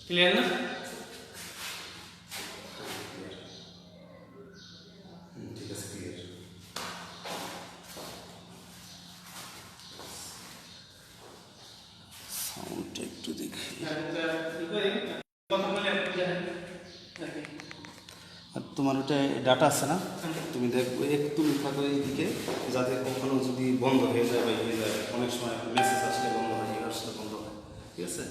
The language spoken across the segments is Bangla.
ক্লিয়ার না? ঠিক আছে, ক্লিয়ার। সাউন্ডটা একটু দেখি। আর তোমার ওটা ডাটা আছে না, তুমি দেখো একটু থাকো এইদিকে, যাতে কখনো যদি বন্ধ হয়ে যায় বা হয়ে যায়, অনেক সময় মেসেজ আসলে বন্ধ হয়, আসলে বন্ধ হয়, ঠিক আছে?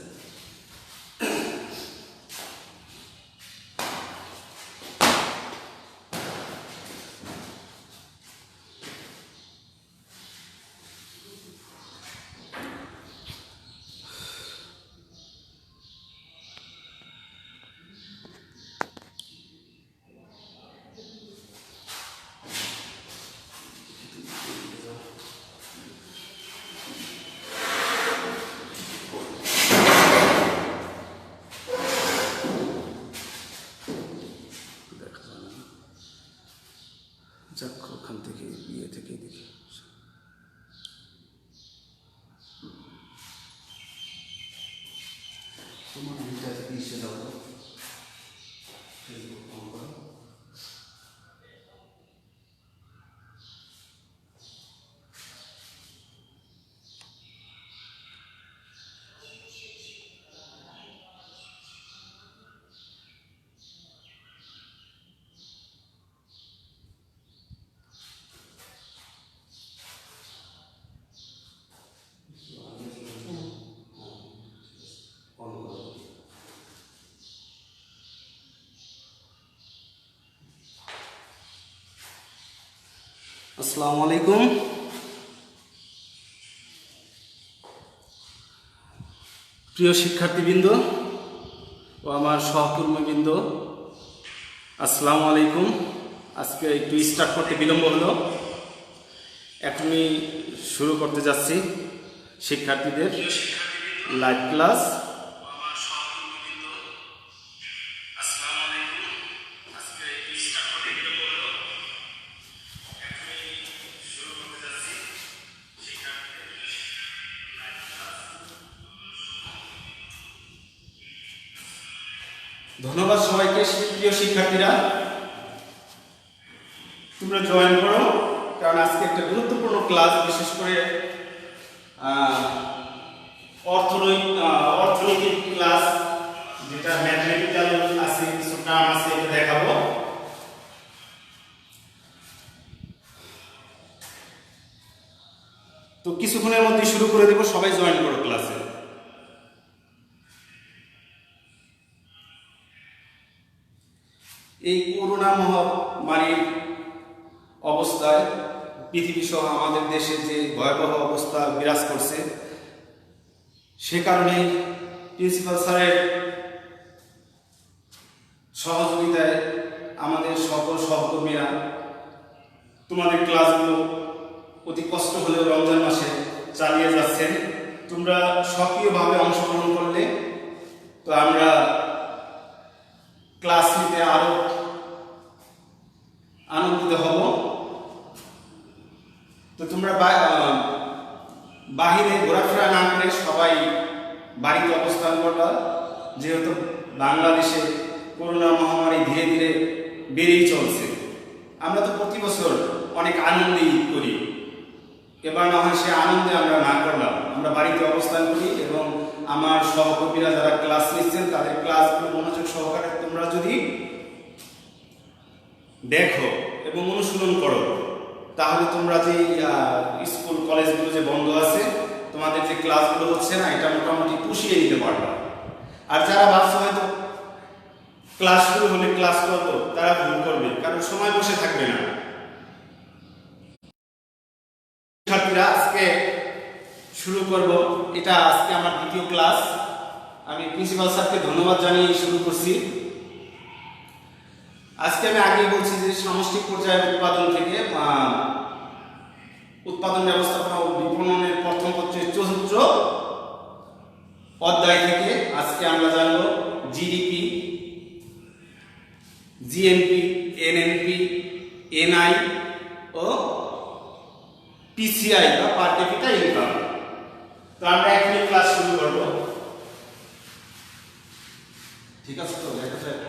যাক, ওখান থেকে ইয়ে থেকে দেখি। তোমার এটা ইসে দাও তো, ফেসবুক অন করো। আসসালামু আলাইকুম। প্রিয় শিক্ষার্থীবৃন্দ ও আমার সহকর্মীবৃন্দ, আসসালামু আলাইকুম। আজকে একটু স্টার্ট করতে বিলম্ব হলো, এখনই শুরু করতে যাচ্ছি শিক্ষার্থীদের লাইভ ক্লাস। ধন্যবাদ সবাইকে। প্রিয় শিক্ষার্থীরা, তোমরা জয়েন করো, কারণ আজকে একটা গুরুত্বপূর্ণ ক্লাস, বিশেষ করে অর্থনৈতিক ক্লাস, যেটা ম্যাথমেটিক্যাল আছে, কিছু টার্ম আছে, এটা দেখাবো। তো কিছুক্ষণের মধ্যে শুরু করে দেবো, সবাই জয়েন করো ক্লাসে। এই করোনা মহামারীর অবস্থায় পৃথিবী সহ আমাদের দেশে যে ভয়াবহ অবস্থা বিরাজ করছে, সে কারণে প্রিন্সিপাল স্যারের সহযোগিতায় আমাদের সকল সহকর্মীরা তোমাদের ক্লাসগুলো অতি কষ্ট হলেও রমজান মাসে চালিয়ে যাচ্ছেন। তোমরা সক্রিয়ভাবে অংশগ্রহণ করলে তো আমরা ক্লাস নিতে আরো আনন্দিত হব। তো তোমরা বাহিরে ঘোরাফেরা না করে সবাই বাড়িতে অবস্থান করবা, যেহেতু বাংলাদেশে করোনা মহামারী ধীরে ধীরে বেড়েই চলছে। আমরা তো প্রতি বছর অনেক আনন্দে ঈদ করি, এবার না হয় সে আনন্দে আমরা না করলাম, আমরা বাড়িতে অবস্থান করি এবং আমার সহকর্মীরা যারা ক্লাস নিচ্ছেন তাদের ক্লাসগুলো মনোযোগ সহকারে তোমরা যদি দেখো এবং অনুশীলন করো, তাহলে তোমরা যে স্কুল কলেজগুলো যে বন্ধ আছে, তোমাদের যে ক্লাসগুলো হচ্ছে না, এটা মোটামুটি পুষিয়ে নিতে পারবে। আর যারা ভাবছে হয়তো ক্লাস শুরু হলে ক্লাস করবো, তারা ভুল করবে, কারণ সময় বসে থাকবে না। শিক্ষার্থীরা, আজকে শুরু করব, এটা আজকে আমার দ্বিতীয় ক্লাস। আমি প্রিন্সিপাল স্যারকে ধন্যবাদ জানিয়ে শুরু করছি। আজকে আমি আগেই বলছি যে সামষ্টিক পর্যায়ের উৎপাদন থেকে উৎপাদন ব্যবস্থাপনা ও বিপণনের প্রথম পত্রের ৪র্থ অধ্যায় থেকে আজকে আমরা জানব জিডিপি, জিএনপি, এনএনপি, এনআই ও পিসিআই বা পার ক্যাপিটা ইনকাম। তো আমরা এখনই ক্লাস শুরু করব। ঠিক আছে তো দেখা যায়।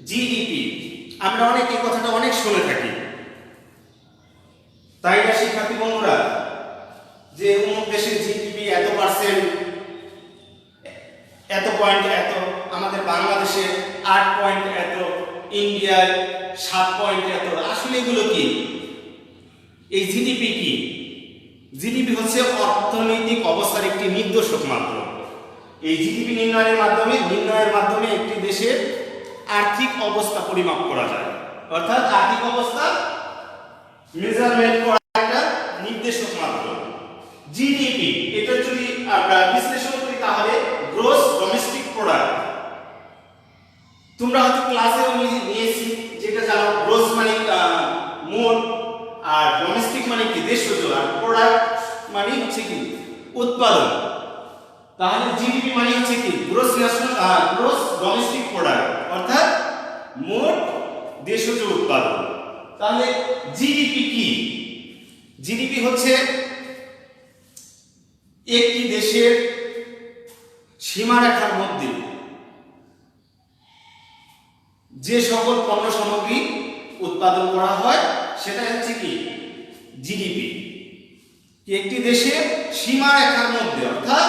জিডিপি আমরা অনেক এই কথাটা অনেক শুনে থাকি, তাই না শিক্ষার্থী বন্ধুরা? যে অমুক দেশের জিডিপি এত পার্সেন্ট, এত পয়েন্ট এত, আমাদের বাংলাদেশে 8 পয়েন্ট এত, ইন্ডিয়ায় 7 পয়েন্ট এত। আসলে এগুলো কি? এই জিডিপি কি? জিডিপি হচ্ছে অর্থনৈতিক অবস্থার একটি নির্দেশক মাত্র। এই জিডিপি নির্ণয়ের মাধ্যমে একটি দেশের আর্থিক অবস্থা পরিমাপ করা যায়, অর্থাৎ আর্থিক অবস্থা মেজারমেন্ট করা একটা নির্দেশক মাত্র। জিডিপি এটা যদি আমরা বিশ্লেষণ করি তাহলে গ্রস ডোমেস্টিক প্রোডাক্ট। তোমরা হয়তো ক্লাসেও নিয়েছি, যেটা জানো গ্রস মানে মোট, আর ডোমেস্টিক মানে কি দেশজ, আর প্রোডাক্ট মানে হচ্ছে কি উৎপাদন। তাহলে জিডিপি মানে হচ্ছে কি গ্রস ডোমেস্টিক প্রোডাক্ট, অর্থাৎ মোট দেশজ উৎপাদন। তাহলে জিডিপি কি? জিডিপি হচ্ছে একটি দেশের সীমারেখার মধ্যে যে সকল পণ্য সামগ্রী উৎপাদন করা হয় সেটা হচ্ছে কি জিডিপি। একটি দেশের সীমারেখার মধ্যে, অর্থাৎ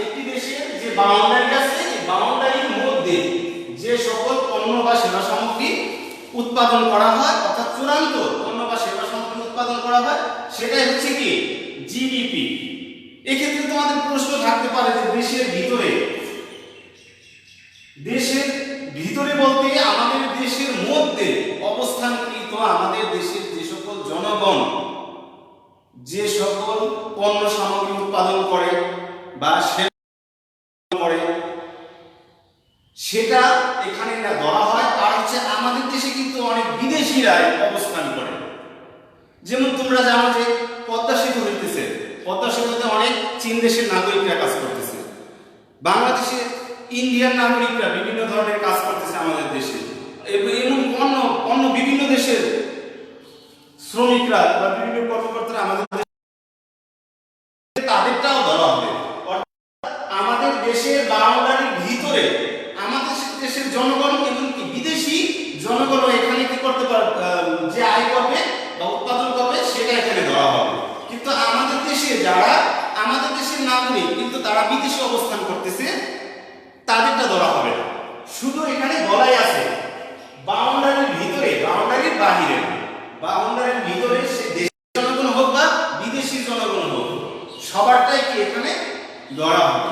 একটি দেশের যে বাউন্ডারি আছে, এই বাউন্ডারির মধ্যে যে সকল পণ্য বা সেবা সামগ্রী উৎপাদন করা হয়, অর্থাৎ চূড়ান্ত পণ্য বা সেবা সামগ্রী উৎপাদন করা হয়, সেটাই হচ্ছে কি জিডিপি। এক্ষেত্রে তোমাদের প্রশ্ন থাকতে পারে যে দেশের ভিতরে বলতে আমাদের দেশের মধ্যে অবস্থানকৃত আমাদের দেশের যে সকল জনগণ যে সকল পণ্য সামগ্রী উৎপাদন করে বা করে সেটা এখানে না ধরা হয়। আর হচ্ছে আমাদের দেশে কিন্তু অনেক বিদেশিরা অবস্থান করে। যেমন তোমরা জানো যে পদ্মা সেতু হইতেছে, পদ্মা সেতুতে অনেক চীন দেশের নাগরিকরা কাজ করতেছে, বাংলাদেশে ইন্ডিয়ান নাগরিকরা বিভিন্ন ধরনের কাজ করতেছে আমাদের দেশে, এমন অন্য বিভিন্ন দেশের শ্রমিকরা বা বিভিন্ন কর্মকর্তারা আমাদের তাদেরটাও ধরা হবে। আমাদের দেশের বাউন্ডারির ভিতরে আমাদের দেশের জনগণ এবং বিদেশি জনগণ এখানে কি করতে পারবে, যে আয় করবে বা উৎপাদন করবে সেটা এখানে ধরা হবে। কিন্তু আমাদের দেশে যারা আমাদের দেশের নাগরিক কিন্তু তারা বিদেশে অবস্থান করতেছে তাদেরটা ধরা হবে না। শুধু এখানে বলাই আছে বাউন্ডারির ভিতরে, বাউন্ডারির বাহিরে, বাউন্ডারির ভিতরে সে দেশের জনগণ হোক বা বিদেশি জনগণ হোক সবারটাই কি এখানে ধরা হবে।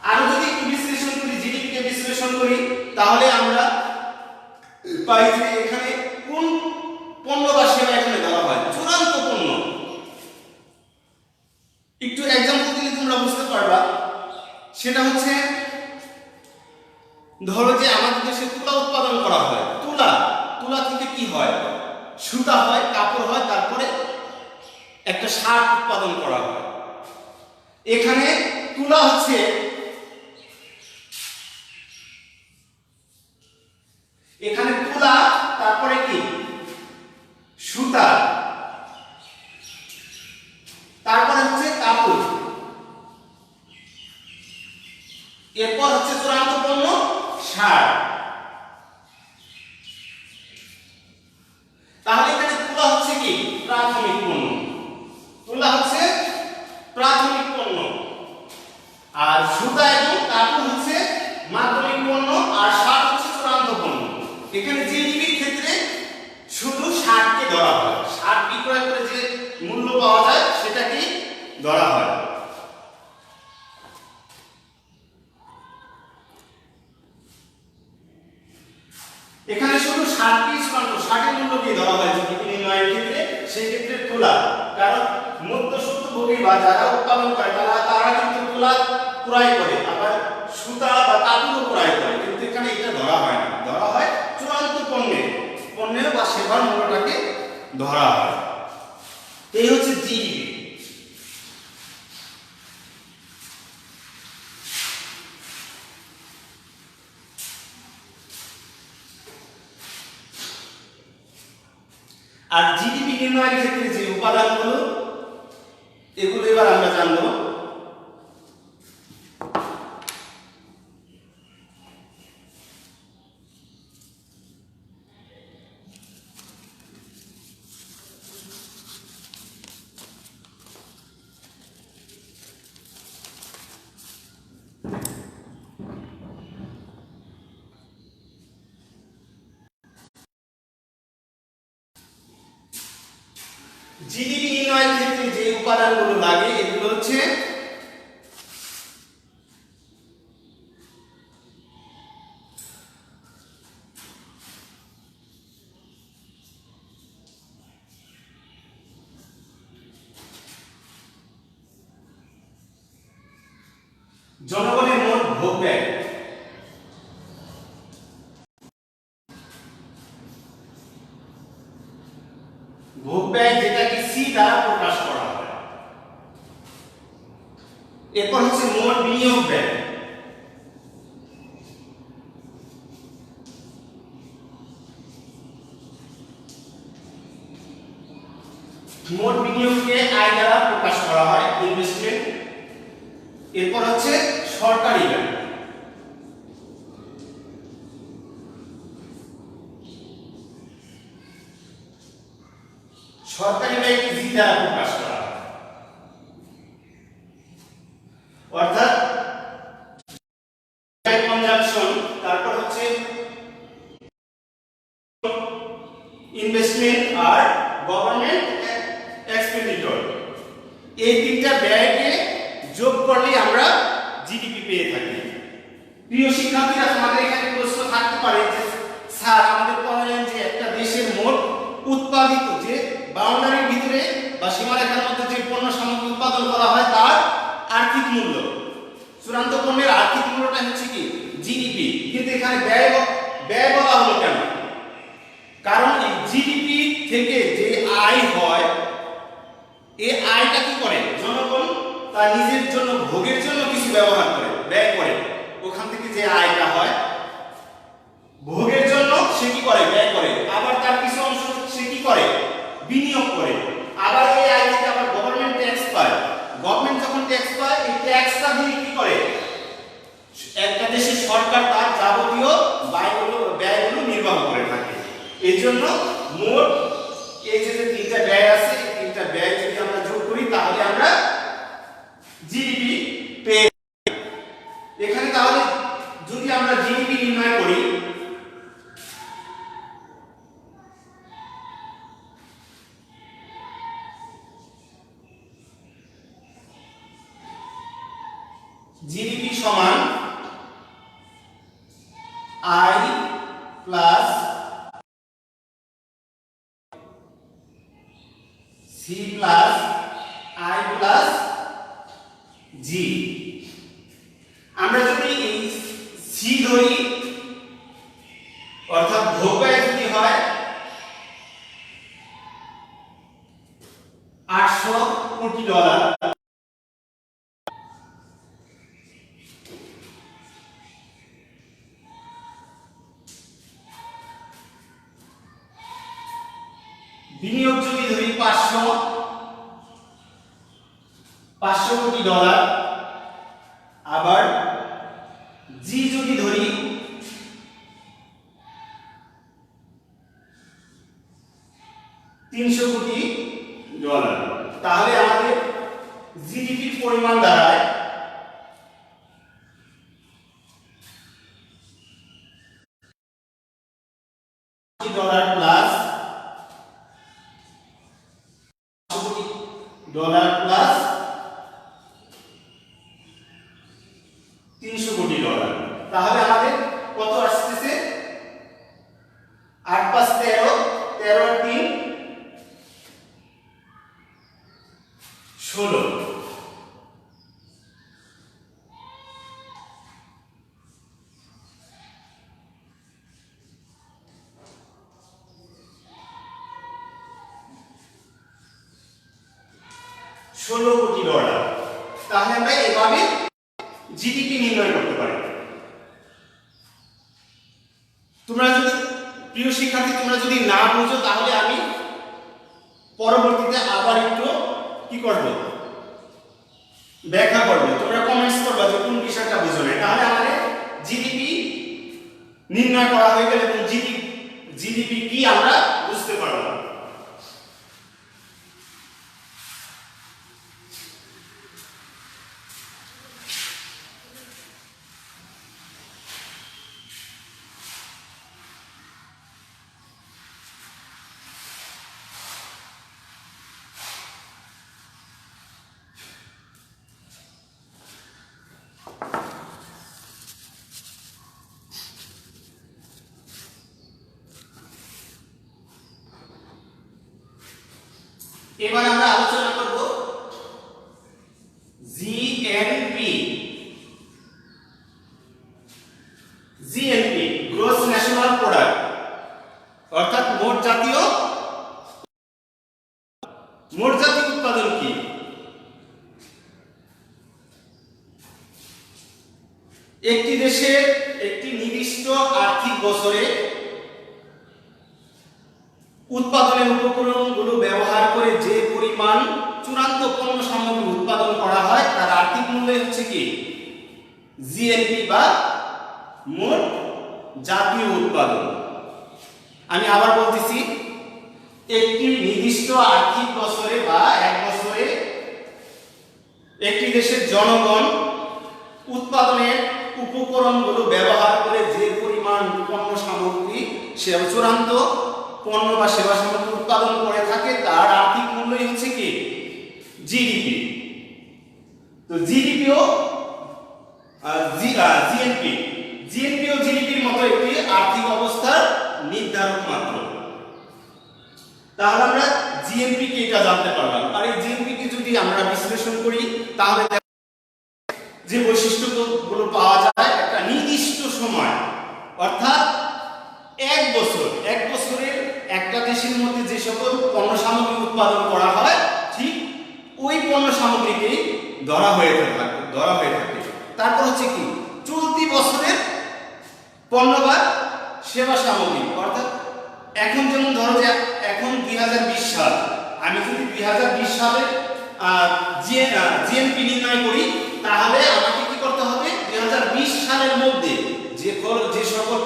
আর যদি একটু বিশ্লেষণ করি, জিডিপি কে বিশ্লেষণ করি, তাহলে আমরা পাই যে এখানে কোন পণ্য বা সেবা এখানে ধরা হয়, চূড়ান্ত পণ্য। একটু एग्जांपल দিলে তোমরা বুঝতে পারবা। সেটা হচ্ছে ধরো যে আমাদের দেশে তুলা উৎপাদন করা হয়, তুলা থেকে কি হয়, সুতা হয়, কাপড় হয়, তারপরে একটা শার্ট উৎপাদন করা হয়। এখানে তুলা হচ্ছে এখানে তুলা, তারপরে কি সুতা, তারপরে হচ্ছে কাপড়, এরপর হচ্ছে চূড়ান্ত পণ্য শার্ট। তাহলে এখানে তুলা হচ্ছে কি প্রাথমিক পণ্য, তুলা হচ্ছে প্রাথমিক পণ্য, আর সুতা এবং কাপড় হচ্ছে মাধ্যমিক পণ্য, আর শার্ট হচ্ছে চূড়ান্ত পণ্য। এখানে জিডিপির ক্ষেত্রে শুধু শার্টকে ধরা হয়, শার্ট বিক্রয় করে যে মূল্য পাওয়া যায় সেটাকে ধরা হয়। এখানে শুধু শার্টই চূড়ান্ত, শার্টের মূল্য কি ধরা হয় জিডিপি নির্ণয়ের ক্ষেত্রে, সেই ক্ষেত্রে তুলা, কারণ মধ্যস্বত্বভোগী বা যারা উৎপাদন করে তারা কিন্তু তুলা ক্রয় করে, আবার সুতা বা কাপড়ও ক্রয় করে, কিন্তু এখানে এটা ধরা হয় না, ধরা হয় চূড়ান্ত পণ্যের বা সেবার মূল্যটাকে ধরা হয়। এই হচ্ছে জিডিপি। আর জিডিপি নির্ণয়ের ক্ষেত্রে যে উপাদানগুলো, এগুলো এবার আমরা জানবো। জিডিপি নির্ণয়ের ক্ষেত্রে যে উপাদানগুলো লাগে এগুলো হচ্ছে জনগণের মোট ভোগ ব্যয়, ভোগ ব্যয় যেটাকে সি দ্বারা প্রকাশ করা হয়। এরপর হচ্ছে মোট বিনিয়োগ ব্যয়, মোট বিনিয়োগকে আয় দ্বারা প্রকাশ করা হয়, ইনভেস্টমেন্ট। এরপর হচ্ছে সরকারি ব্যয়, সরকারি ব্যয়কে জি দ্বারা প্রকাশ করা হয়, অর্থাৎ কনজাম্পশন, তারপর হচ্ছে ইনভেস্টমেন্ট আর গভর্নমেন্ট এক্সপেন্ডিচার। এই তিনটা ব্যয়কে যোগ করলে আমরা জিডিপি পেয়ে থাকি। প্রিয় শিক্ষার্থীরা, আমাদের এখানে প্রশ্ন থাকতে পারে যে স্যার আমাদের বলেন যে একটা দেশের মোট উৎপাদিত যে বাউন্ডারির ভিতরে বা সীমারেখার মধ্যে যে পণ্য সামগ্রী উৎপাদন করা হয় তার আর্থিক মূল্য, চূড়ান্ত পণ্যের আর্থিক মূল্যটা হচ্ছে কি জিডিপি, কিন্তু এখানে ব্যয় বলা হলো কেন? কারণ এই জিডিপি থেকে যে আয় হয়, এই আয়টা কি করে জনগণ তার নিজের জন্য ভোগের জন্য কিছু ব্যবহার করে, ব্যয় করে। ওখান থেকে যে আয়টা হয় ভোগের জন্য সে কি করে ব্যয় করে, আবার তার কিছু অংশ সে কি করে বিনিয়োগ করে। আবার এই আয় থেকে আবার গভর্নমেন্ট ট্যাক্স পায়। গভর্নমেন্ট যখন ট্যাক্স পায় এই ট্যাক্সটা দিয়ে কি করে একটা দেশের সরকার তার যাবতীয় ব্যয়গুলো নির্বাহ করে থাকে। এই জন্য মোট এই যে তিনটা ব্যয় আছে, এই তিনটা ব্যয় যদি আমরা যোগ করি তাহলে আমরা জিডিপি পেয়ে। এখানে তাহলে যদি আমরা জিডিপি নির্ণয় করি, জিডিপি সমান I plus C plus I plus G. আমরা যদি এই সি ধরি, অর্থাৎ ভোগ ব্যয় যদি হয় 800 কোটি ডলার, বিনিয়োগ যদি ধরি 500 কোটি ডলার, আবার জি যদি ধরি 300 কোটি ডলার, তাহলে আমাদের জিডিপির পরিমাণ দাঁড়ায় ডলার প্লাস ডলার প্লাস 300 কোটি ডলার। তাহলে আমাদের কত আসছে? 8 5 13, 13 আর 3 16। $16 কোটি। তাহলে আমরা এভাবে জিডিপি নির্ণয় করতে পারি। তোমরা যদি প্রিয় শিক্ষার্থী তোমরা যদি না বুঝো তাহলে আমি পরবর্তীতে আবার একটু কি করব, ব্যাখ্যা করব। তোমরা কমেন্টস করবা যে কোন বিষয়টা বুঝো না। তাহলে আমাদের জিডিপি নির্ণয় করা হয়ে গেলে এবং জিডিপি কি আমরা বুঝতে পারবো। এবার আমরা আলোচনা করব GNP. GNP gross national product, অর্থাৎ মোট জাতীয় উৎপাদন কি? একটি দেশের একটি নির্দিষ্ট আর্থিক বছরে উৎপাদনের উপকরণগুলো ব্যবহার করে যে পরিমাণ চূড়ান্ত পণ্য সামগ্রী উৎপাদন করা হয় তার আর্থিক মূল্য হচ্ছে কি জিএনপি বা মোট জাতীয় উৎপাদন। আমি আবার বলতেছি, একটি নির্দিষ্ট আর্থিক বছরে বা এক বছরে একটি দেশের জনগণ উৎপাদনের উপকরণগুলো ব্যবহার করে যে পরিমাণ পণ্য সামগ্রী চূড়ান্ত পণ্য বা সেবা সামগ্রী উৎপাদন করে থাকে তার আর্থিক মূল্যই হচ্ছে কি জিডিপি। তো জিডিপিও জিএনপিও জিডিপির মতো একটি আর্থিক অবস্থার নির্ধারক মাত্র। তাহলে আমরা জিএনপি কে এটা জানতে পারলাম। আর এই জিএনপি কে যদি আমরা বিশ্লেষণ করি তাহলে যে বৈশিষ্ট্যগুলো পাওয়া যায়, একটা নির্দিষ্ট সময় অর্থাৎ এক বছরের একটা দেশের মধ্যে যে সকল পণ্য সামগ্রী উৎপাদন করা হয় ঠিক ওই পণ্য সামগ্রীকেই ধরা হয়ে থাকে। তারপর হচ্ছে কি চলতি বছরের পণ্য বা সেবা সামগ্রী, অর্থাৎ এখন যেমন ধরো যে এখন 2020 সাল, আমি যদি 2020 সালের জিএনপি নির্ণয় করি তাহলে আমাকে কি করতে হবে 2020 সালের মধ্যে যে সকল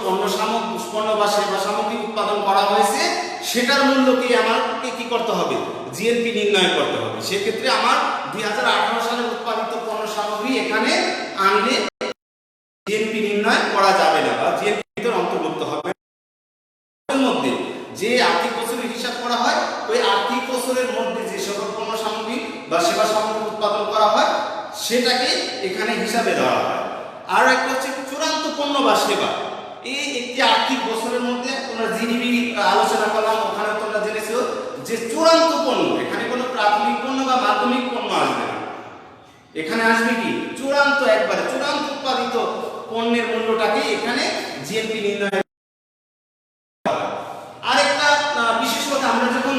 পণ্য বা সেবা সামগ্রী উৎপাদন করা হয়েছে সেটার মূল্যকে আমাকে কি করতে হবে জিএনপি নির্ণয় করতে হবে। সেক্ষেত্রে আমার 2018 সালে উৎপাদিত পণ্য সামগ্রী এখানে আনলে জিএনপি নির্ণয় করা যাবে না বা জিএনপি ভিতর অন্তর্ভুক্ত হবে। এর মধ্যে যে আর্থিক বছরের হিসাব করা হয় ওই আর্থিক বছরের মধ্যে যে সকল পণ্য সামগ্রী বা সেবা সামগ্রী উৎপাদন করা হয় সেটাকে এখানে হিসাবে ধরা হয়। আর একটা হচ্ছে চূড়ান্ত পণ্য বা সেবা। এই একটি আর্থিক বছরের মধ্যে তোমরা জিডিপি আলোচনা করলাম, ওখানে তোমরা জেনেছো যে চূড়ান্ত পণ্য, এখানে কোনো প্রাথমিক পণ্য বা মাধ্যমিক পণ্য আসবে না, এখানে আসবে কি চূড়ান্ত উৎপাদিত পণ্যের মূল্যটাকে এখানে জিএনপি নির্ণয়। আরেকটা বিশেষ কথা, আমরা যখন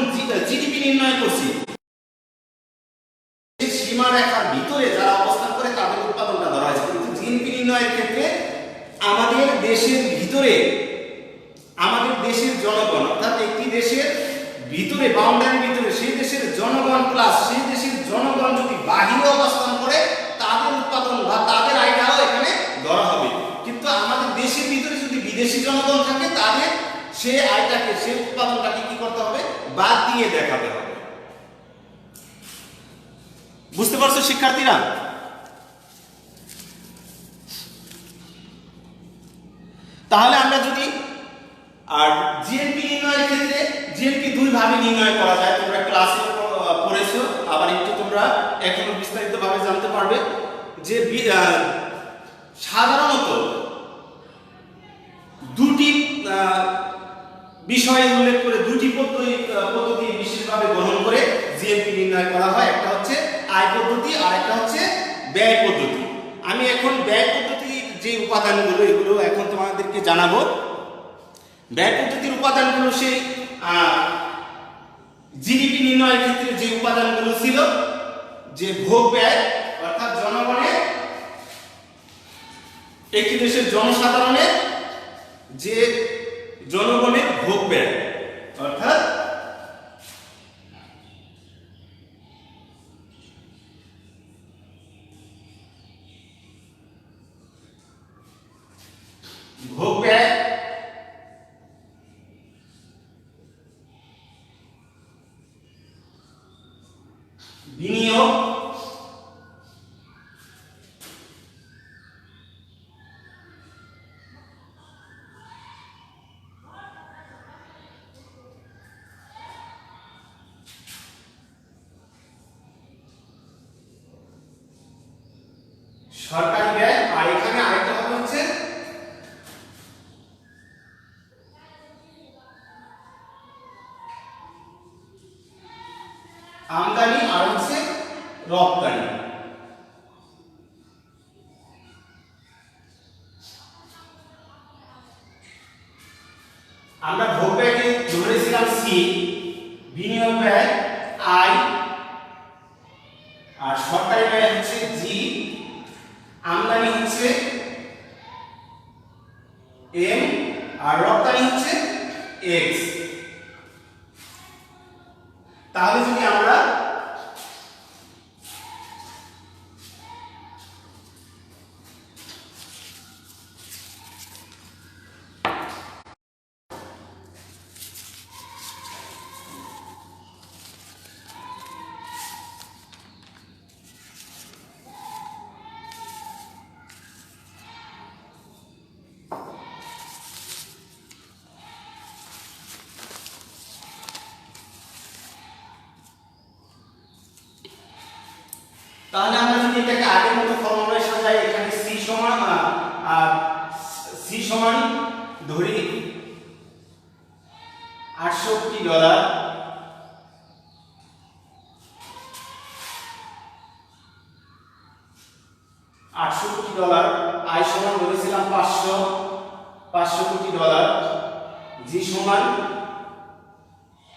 জিডিপি নির্ণয় করছি সীমারেখার ভিতরে যারা অবস্থান করে তাদের উৎপাদনটা ধরা হয়েছে, কিন্তু জিএনপি নির্ণয়ের ক্ষেত্রে আমাদের দেশের ভিতরে আমাদের দেশের জনগণ, অর্থাৎ একটি দেশের ভিতরে বাউন্ডারির ভিতরে সেই দেশের জনগণ প্লাস সেই দেশের জনগণ যদি বাহিরে অবস্থান করে তাদের উৎপাদন বা তাদের আয়টাও এখানে ধরা হবে। কিন্তু আমাদের দেশের ভিতরে যদি বিদেশি জনগণ থাকে তাদের সেই আয়টাকে সেই উৎপাদনটাকে কি করতে হবে বাদ দিয়ে দেখাতে হবে। বুঝতে পারছো শিক্ষার্থীরা? তাহলে আমরা যদি আর জিএনপি নির্ণয়ের ক্ষেত্রে জিএনপি দুই ভাবে নির্ণয় করা যায়, তোমরা ক্লাসে পড়েছো, আবার একটু তোমরা এখনো বিস্তারিত ভাবে জানতে পারবে যে সাধারণত দুটি বিষয় উল্লেখ করে দুটি পদ্ধতি বিশেষভাবে গ্রহণ করে জিএনপি নির্ণয় করা হয়। একটা হচ্ছে আয় পদ্ধতি আর একটা হচ্ছে ব্যয় পদ্ধতি। আমি এখন ব্যয় পদ্ধতির যে উপাদানগুলো এগুলো এখন তোমাদেরকে জানাবো। ব্যয় পদ্ধতির উপাদানগুলো সেই জিডিপি নির্ণয়ের ক্ষেত্রে যে উপাদানগুলো ছিল যে ভোগ ব্যয় অর্থাৎ জনগণের একটি দেশের জনসাধারণের যে জনগণের ভোগ ব্যয় অর্থাৎ ভোগ ব্যয় বিনিয়োগ সরকারি ব্যয় আর এখানে আরেকটা হবে হচ্ছে আমদানি আর হচ্ছে রপ্তানি। আমরা ভোগ ব্যয়কে ধরেছিলাম সি, বিনিয়োগ ব্যয় আই, আর সরকারি ব্যয় হচ্ছে জি, আমদানি হচ্ছে এম, আর রপ্তানি হচ্ছে এক্স। তাহলে যদি আমরা তাহলে আমরা যদি এটাকে আগের মতো ফর্মুলায় সাজাই, এখানে সি সমান ধরি $800 $800 আই সমান ধরেছিলাম $500 কোটি, জি সমান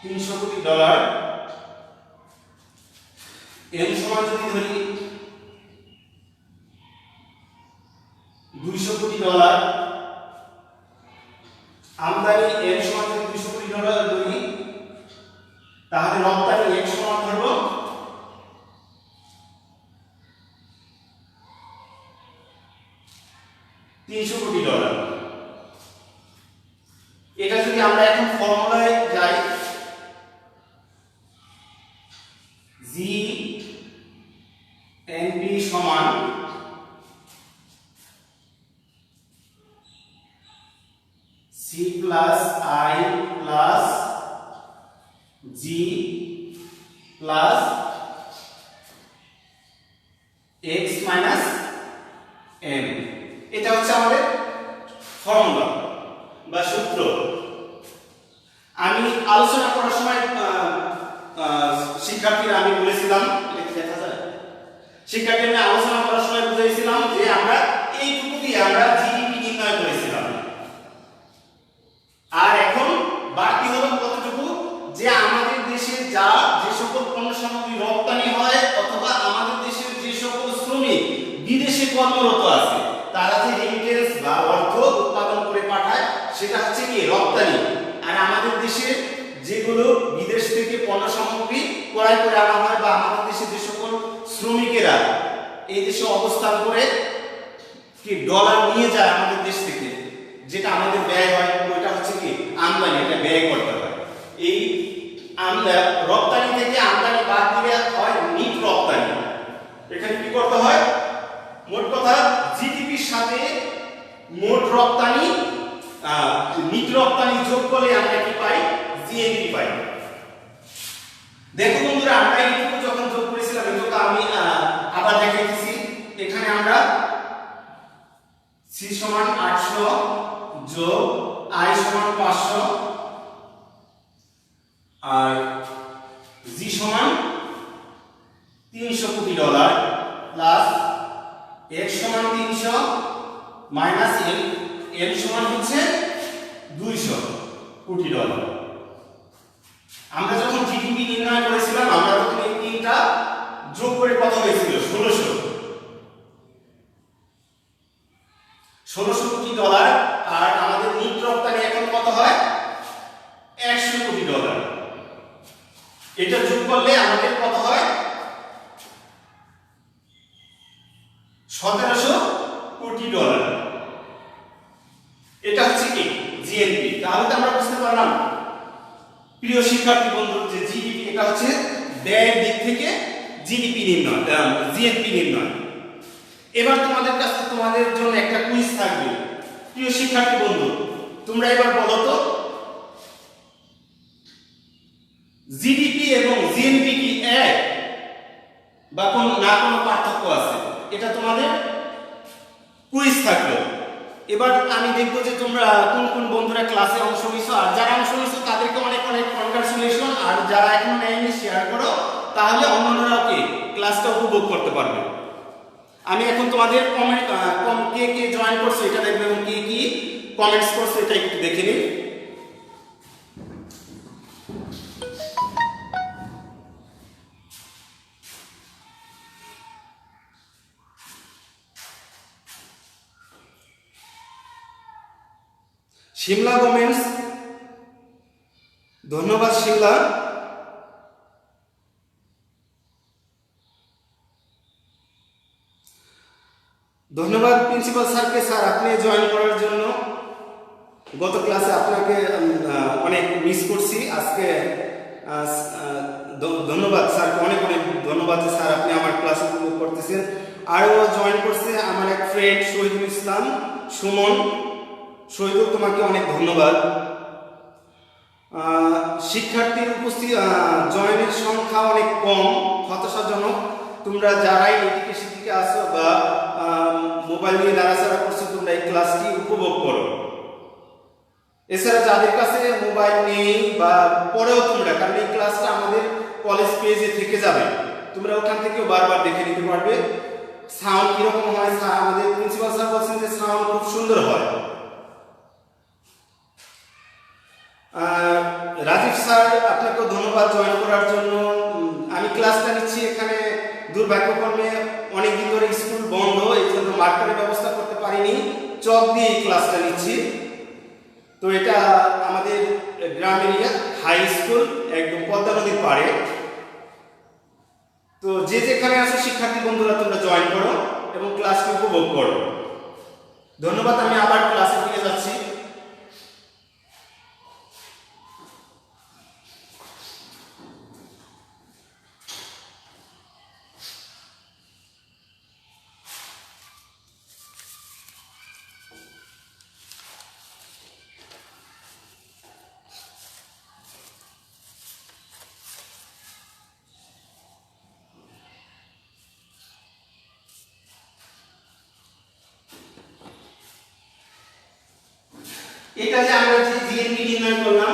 $300 কোটি, এম সমান যদি ধরি $200 কোটি, আমদানি এম সমান যদি $200 কোটি ধরি, তাহলে রপ্তানি এক সমান ধরব $300 কোটি। এটা যদি আমরা এখন ফর্মুলায় যাই, জি এনপি সমান C plus I plus G plus X minus M. এটা হচ্ছে আমাদের ফর্মুলা বা সূত্র। আমি আলোচনা করার সময় শিক্ষার্থীরা আমি বলেছিলাম, এটা কি দেখা যায়? শিক্ষার্থীরা আলোচনা করার সময় বুঝাইছিলাম যে আমরা এইটুকু দিয়ে আমরা জিডিপি নির্ণয় করেছিলাম। আর এখন বাকি হলো কতটুকু, যে আমাদের দেশে যে সকল পণ্য সামগ্রী রপ্তানি হয় অথবা আমাদের দেশের যে সকল শ্রমিক বিদেশে কর্মরত আছে তারা যে রেমিটেন্স বা অর্থ উৎপাদন করে পাঠায় সেটা হচ্ছে কি রপ্তানি। আর আমাদের দেশে যেগুলো বিদেশ থেকে পণ্য সামগ্রী ক্রয় করে আনা হয় বা আমাদের দেশে যে সকল শ্রমিকেরা এই দেশে অবস্থান করে কি ডলার নিয়ে যায় আমাদের দেশ থেকে, যেটা আমাদের ব্যয় হয় ওইটা হচ্ছে কি আমদানি, এটা ব্যয় করতে হয়। এই রপ্তানি থেকে আমদানি বাদ দিলে হয় নিট রপ্তানি। এখানে কি করতে হয়, মোট কথা জিডিপির সাথে মোট রপ্তানি নিট রপ্তানি যোগ করলে আমরা কি পাই, জিএনপি পাই। দেখো বন্ধুরা, আমরা এইটুকু যখন যোগ করেছিলাম, এটুকু আমি আবার দেখাইতেছি। এখানে আমরা সি সমান 800 যোগ আই সমান 500 আর জি সমান $300 কোটি প্লাস এক্স সমান 300 মাইনাস এম সমান হচ্ছে $200 কোটি। আমরা যখন জিডিপি নির্ণয় করেছিলাম আমরা তখন এই তিনটা যোগ করে কত হয়েছিল? 1600 কোটি ডলার। আর আমাদের নিট রপ্তানি এখন কত হয়? 100 কোটি ডলার। এটা যোগ করলে আমাদের কত হয়? 1700 কোটি ডলার। এটা হচ্ছে কি জিএনপি। তাহলে তো আমরা বুঝতে পারলাম প্রিয় শিক্ষার্থী বন্ধু যে জিডিপি এটা হচ্ছে ব্যয়ের দিক থেকে জিডিপি নির্ণয়, জিএনপি নির্ণয়। এবার তোমাদের জন্য একটা কুইজ থাকবে। প্রিয় শিক্ষার্থী বন্ধু, তোমরা এবার বলো তো জিডিপি এবং জিএনপি কি এক বা কোনো পার্থক্য আছে? এটা তোমাদের কুইজ থাকলো। এবার আমি দেখবো যে তোমরা কোন কোন বন্ধুরা ক্লাসে অংশ নিছো, আর যারা অংশ নিছো তাদেরকে অনেক অনেক কনগ্রাচুলেশন। আর যারা এখনো নেয়নি শেয়ার করো, তাহলে অন্যরাও কি ক্লাসটা উপভোগ করতে পারবে। আমি এখন তোমাদের কমেন্ট কে কে জয়েন করছো এটা দেখবে এবং কে কি কমেন্টস করছো এটা একটু দেখে নিই। শিমলা কমেন্টস, ধন্যবাদ শিমলা। ধন্যবাদ প্রিন্সিপাল স্যারকে, স্যার আপনি জয়েন করার জন্য। গত ক্লাসে আপনাকে অনেক মিস করছি, আজকে ধন্যবাদ স্যারকে, অনেক অনেক ধন্যবাদ যে স্যার আপনি আমার ক্লাসে উপভোগ করতেছেন। আরও জয়েন করছে আমার এক ফ্রেন্ড শহীদুল ইসলাম সুমন। শহীদুল, তোমাকে অনেক ধন্যবাদ। শিক্ষার্থীর জয়েনের সংখ্যা অনেক কম, হতাশাজনক। তোমরা যারাই এদিকে সেদিকে আসো বা মোবাইল নিয়ে নাড়াচাড়া করছো, তোমরা এই ক্লাসটি উপভোগ করো। এছাড়া যাদের কাছে মোবাইল নেই বা পরেও তোমরা, কারণ এই ক্লাসটা আমাদের কলেজ পেজে থেকে যাবে, তোমরা ওখান থেকেও বারবার দেখে নিতে পারবে সাউন্ড কিরকম হয়। আমাদের প্রিন্সিপাল স্যার বলছেন যে সাউন্ড খুব সুন্দর হয়। রাজীব স্যার, আপনাকে ধন্যবাদ জয়েন করার জন্য। আমি ক্লাসটা নিচ্ছি এখানে দুর্ভাগ্যক্রমে অনেকদিন ধরে স্কুল বন্ধ, এই জন্য মার্কারের ব্যবস্থা করতে পারিনি, চক দিয়ে ক্লাসটা নিচ্ছি। তো এটা আমাদের গ্রাম এরিয়া হাই স্কুল, একদম পদ্মা নদীর পাড়ে। তো যে যেখানে আছো শিক্ষার্থী বন্ধুরা, তোমরা জয়েন করো এবং ক্লাসটি উপভোগ করো। ধন্যবাদ। আমি আবার ক্লাসে ফিরে যাচ্ছি। এটা যে আমরা যে জিএনপি নির্ণয় করলাম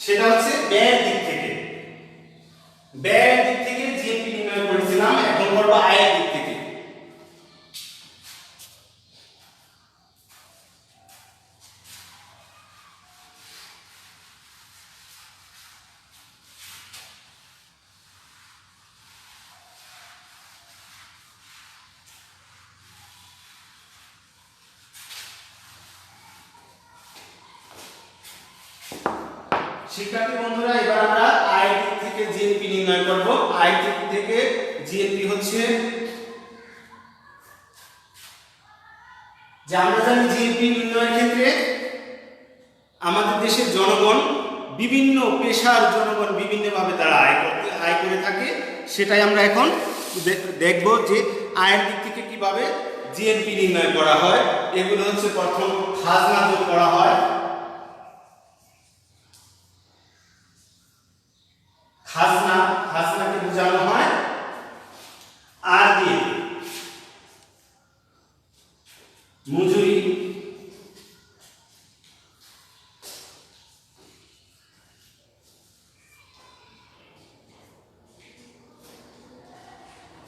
সেটা হচ্ছে ব্যয়ের দিক থেকে। ব্যয়ের দিক থেকে জিএনপি নির্ণয় করেছিলাম, এখন করব আয়ের দিক থেকে। শিক্ষার্থী বন্ধুরা, এবার আমরা আয়ের দিক থেকে জিএনপি নির্ণয় করব। আয়ের দিক থেকে জিএনপি হচ্ছে যে আমরা জানি জিএনপি নির্ণয়ের ক্ষেত্রে আমাদের দেশের জনগণ, বিভিন্ন পেশার জনগণ বিভিন্নভাবে তারা আয় করে থাকে। সেটাই আমরা এখন দেখব যে আয়ের দিক থেকে কিভাবে জিএনপি নির্ণয় করা হয়। এগুলো হচ্ছে প্রথম খাজনা যোগ করা হয়। খাজনাকে বোঝানো হয় আর দিয়ে। মজুরি,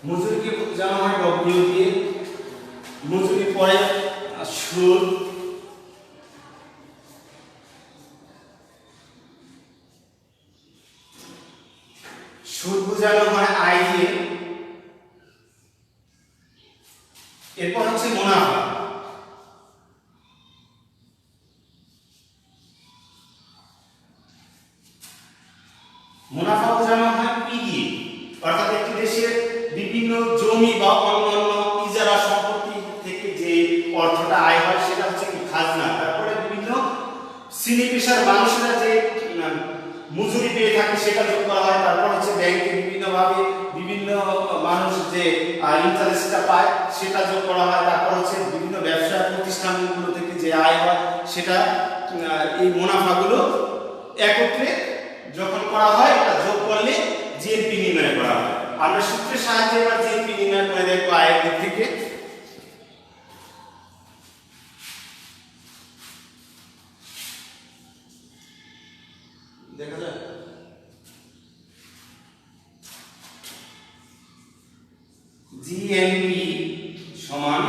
মজুরিকে বোঝানো হয় ডব্লিউ দিয়ে। মজুরি পরে সুদ, সুদ বোঝানো হয় আই দিয়ে। মুনাফা। মুনাফা বোঝানো হয় পি দিয়ে, অর্থাৎ একটি দেশের বিভিন্ন জমি বা অন্যান্য ইজারা সম্পত্তি থেকে যে অর্থটা আয় হয় সেটা হচ্ছে কি খাজনা। তারপরে বিভিন্ন শ্রেণী পেশার মানুষরা যে মজুরি পেয়ে থাকে সেটা যোগ করা হয়। তারপর হচ্ছে ব্যাংকে বিভিন্নভাবে বিভিন্ন মানুষ যে ইন্টারেস্টটা পায় সেটা যোগ করা হয়। তারপর হচ্ছে বিভিন্ন ব্যবসা প্রতিষ্ঠানগুলো থেকে যে আয় হয় সেটা, এই মুনাফাগুলো একত্রে যখন করা হয় এটা যোগ করলে জিএনপি নির্ণয় করা হয়। আমরা সূত্রের সাহায্যে এবার জিএনপি নির্ণয় করে দেখবো আয়ের দিক থেকে। দেখা যায় জিএনপি সমান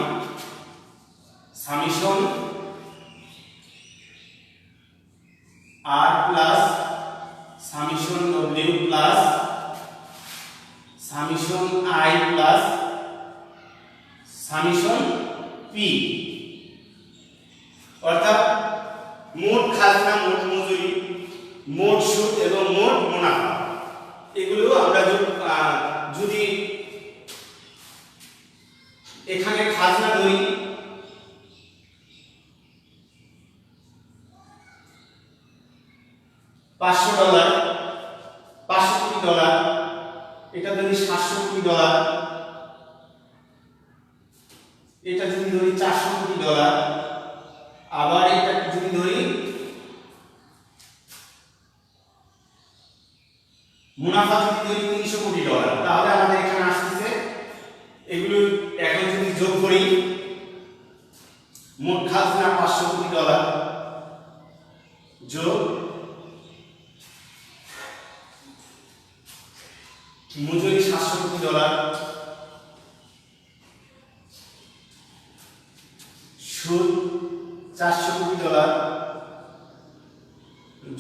summation R plus summation W plus summation I plus summation P, অর্থাৎ মোট খাজনা, মোট মজুরি, মোট সুদ এবং মোট মুনাফা। এগুলো আমরা যদি এখানে খাজনা ধরি $500, 500 কোটি ডলার, এটা যদি 700 কোটি ডলার, এটা যদি ধরি 400 কোটি ডলার, আবার এটা যদি ধরি মুনাফা যদি ধরি 300 কোটি ডলার, তাহলে আমাদের এখানে আসছে এগুলো এখন যদি যোগ করি মোট খাজনা 500 কোটি ডলার যোগ মজুরি 700 কোটি ডলার সুদ 400 কোটি ডলার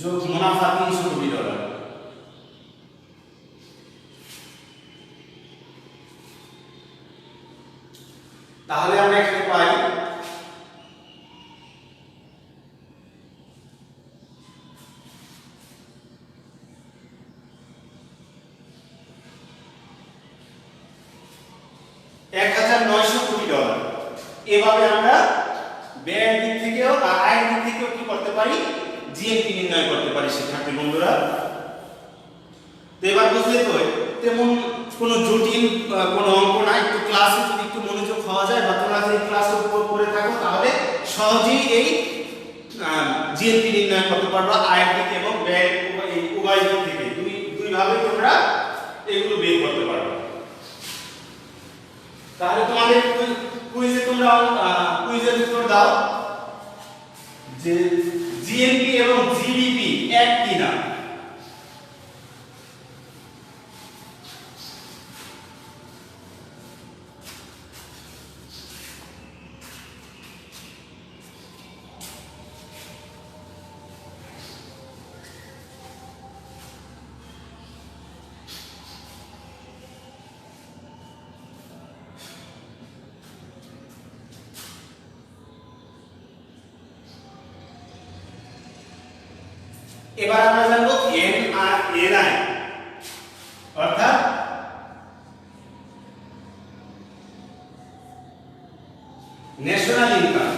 যোগ মুনাফা 300 কোটি ডলার। তাহলে আমরা এখানে পাই $1900 কোটি। এভাবে আমরা ব্যয়ের দিক থেকেও আর আয়ের দিক থেকেও কি করতে পারি, জিএনপি নির্ণয় করতে পারি শিক্ষার্থী বন্ধুরা। তো এবার বুঝলে তো তেমন কোনো জটিল কোনো অঙ্ক না, একটু ক্লাসে যদি একটু মনোযোগ হওয়া যায় বা তোমরা যদি ক্লাসের উপর পড়ে থাকো তাহলে সহজেই এই জিএনপি নির্ণয় করতে পারবা আয়ের দিক এবং ব্যয়ের উভয় দিক থেকে। দুইভাবে তোমরা এগুলো বের করতে পারবে। তাহলে তোমাদের কুইজে তোমরা কুইজের উত্তর দাও যে জিএনপি এবং জিডিপি এক কিনা। এবার আমরা জানবো এনআই, অর্থাৎ ন্যাশনাল ইনকাম।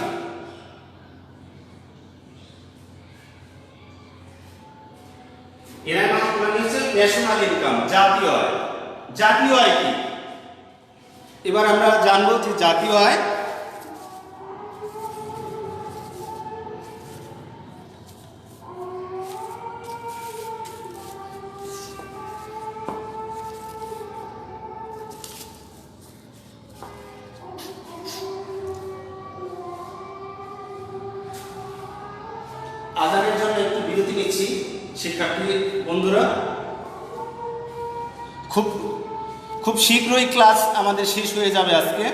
এনআই মানে হচ্ছে ন্যাশনাল ইনকাম, জাতীয় আয়। জাতীয় আয় কি? এবার আমরা জানবো যে জাতীয় আয় আজানের জন্য একটু বিরতি নিচ্ছি শিক্ষার্থী বন্ধুরা। খুব শীঘ্রই ক্লাস আমাদের শেষ হয়ে যাবে আজকে।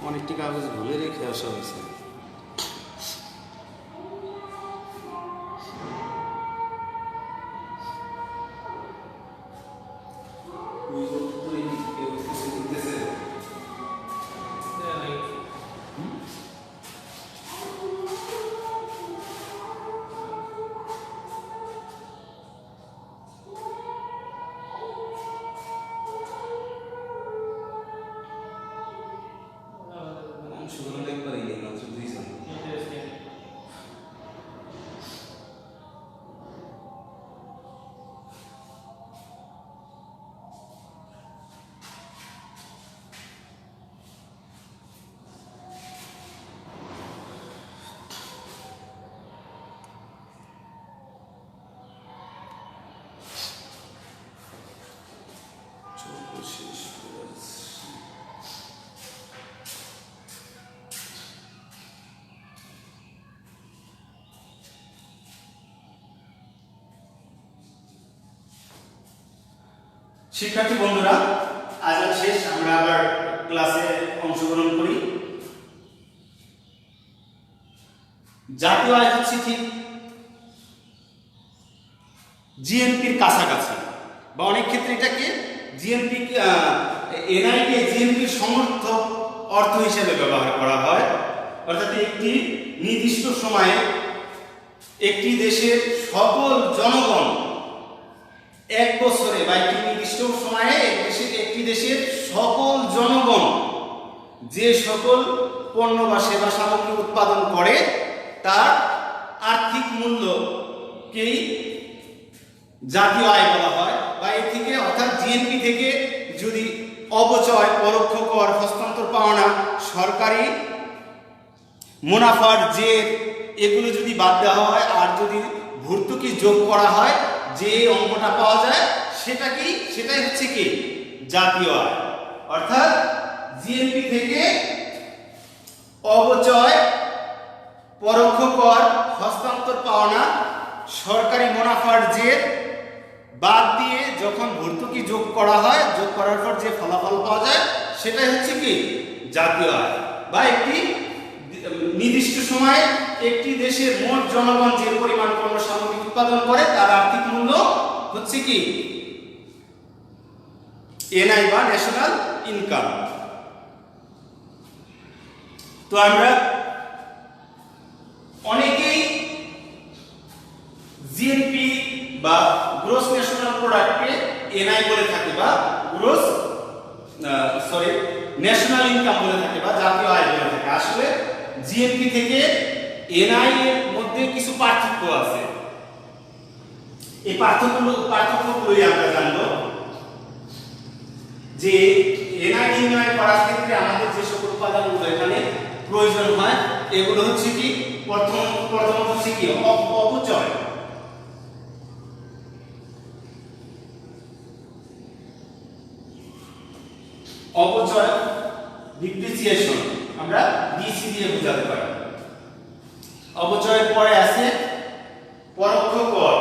অনেকটি কাগজ ভুলে রেখে আসা হয়েছে। শিক্ষার্থী বন্ধুরা, আজ শেষ, আমরা আবার ক্লাসে অংশগ্রহণ করি। জাতীয় আয় হচ্ছে ঠিক জিএনপির কাছাকাছি, বা অনেক ক্ষেত্রে এটাকে জিএনপি এনআইকে জিএনপির সমর্থক অর্থ হিসেবে ব্যবহার করা হয়। অর্থাৎ একটি নির্দিষ্ট সময়ে একটি দেশের সকল জনগণ এক বছরে বা একটি নির্দিষ্ট সময়ে একটি দেশের সকল জনগণ যে সকল পণ্য বা সেবা সামগ্রী উৎপাদন করে তার আর্থিক মূল্যকেই জাতীয় আয় বলা হয়। বা এর থেকে অর্থাৎ জিএনপি থেকে যদি অবচয়, পরোক্ষ কর, হস্তান্তর পাওনা, সরকারি মুনাফার জের এগুলো যদি বাদ দেওয়া হয় আর যদি ভর্তুকি যোগ করা হয়, যে অঙ্কটা পাওয়া যায় সেটাই হচ্ছে কি জাতীয় আয়। অর্থাৎ জিএনপি থেকে অবচয়, পরোক্ষ কর, হস্তান্তর পাওনা, সরকারি মুনাফার জের বাদ দিয়ে যখন ভর্তুকি যোগ করা হয়, যোগ করার পর যে ফলাফল পাওয়া যায় সেটাই হচ্ছে কি জাতীয় আয়। বা একটি নির্দিষ্ট সময়ে একটি দেশের মোট জনগণ যে পরিমাণ পণ্য সামগ্রী উৎপাদন করে তার আর্থিক মূল্য হচ্ছে কি এনআই বা ন্যাশনাল ইনকাম। তো আমরা অনেকেই জিএনপি বা গ্রোস ন্যাশনাল প্রোডাক্টকে এনআই বলে থাকে, বা ন্যাশনাল ইনকাম বলে থাকে, বা জাতীয় আয় বলে থাকে। আসলে জিএনপি থেকে এনআই এর মধ্যে কিছু পার্থক্য আছে। এই পার্থক্যগুলোই আমরা জানবো। যে এনআই নির্ণয় করার ক্ষেত্রে আমাদের যে সকল উপাদানগুলো এখানে প্রয়োজন হয় এগুলো হচ্ছে কি প্রথমত হচ্ছে কি অপচয়, অপচয় ডিপ্রিসিয়েশন আমরা ডিসি দিয়ে বোঝাতে পারি। অপচয়ের পরে আছে পরোক্ষ কর,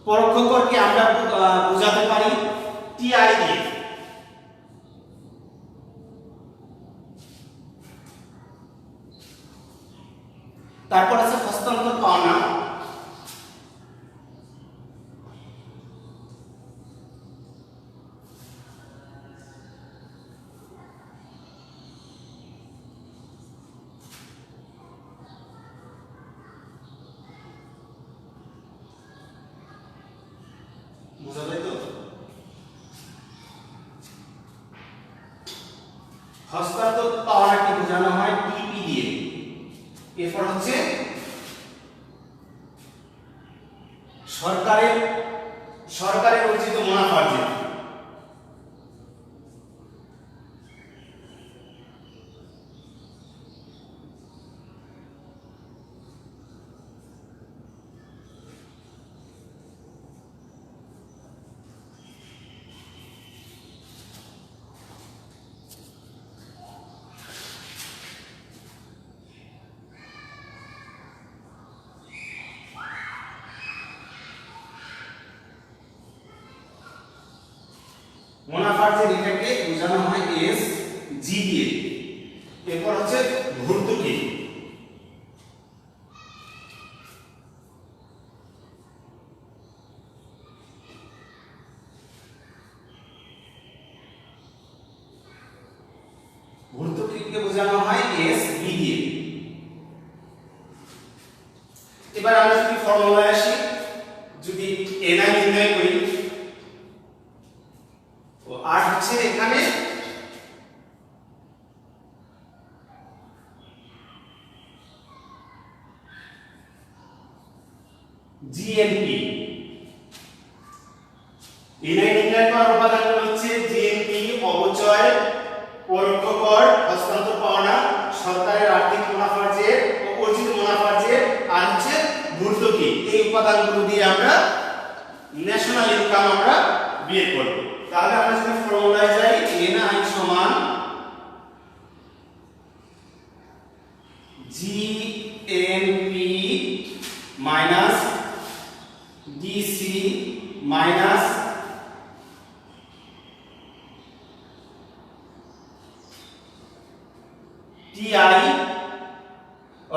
পরোক্ষ করকে আমরা বোঝাতে পারি টিআই দিয়ে। তারপর আছে হস্তান্তর পাওনা, বুঝা যায় তো? হস্তান্তর পাওনাকে বোঝানো হয় টিপি দিয়ে। এরপর হচ্ছে সরকারের অর্জিত মুনাফার জের। মুনাফার যে রেখাকে বোঝানো হয় এস জি দিয়ে। এরপর হচ্ছে ভর্তুকি। ভর্তুকিকে বোঝানো হয় এস বি দিয়ে। এবার আমরা যদি ফর্মুলায় আসি, যদি এনআই নির্ণয় করি, ও আর হচ্ছে এখানে জিএনপি। এনআই নির্ণয় করার উপাদানগুলো হচ্ছে জিএনপি, অবচয়, পরোক্ষ কর, হস্তান্তর পাওনা, সরকারের আর্থিক মুনাফার যে ও অর্জিত মুনাফার যে, আর হচ্ছে ভর্তুকি। এই উপাদানগুলো দিয়ে আমরা ন্যাশনাল ইনকাম আমরা বের করব। তাহলে আমরা যদি ফর্মুলায় যাই, এনআই সমান GNP minus DC minus TI,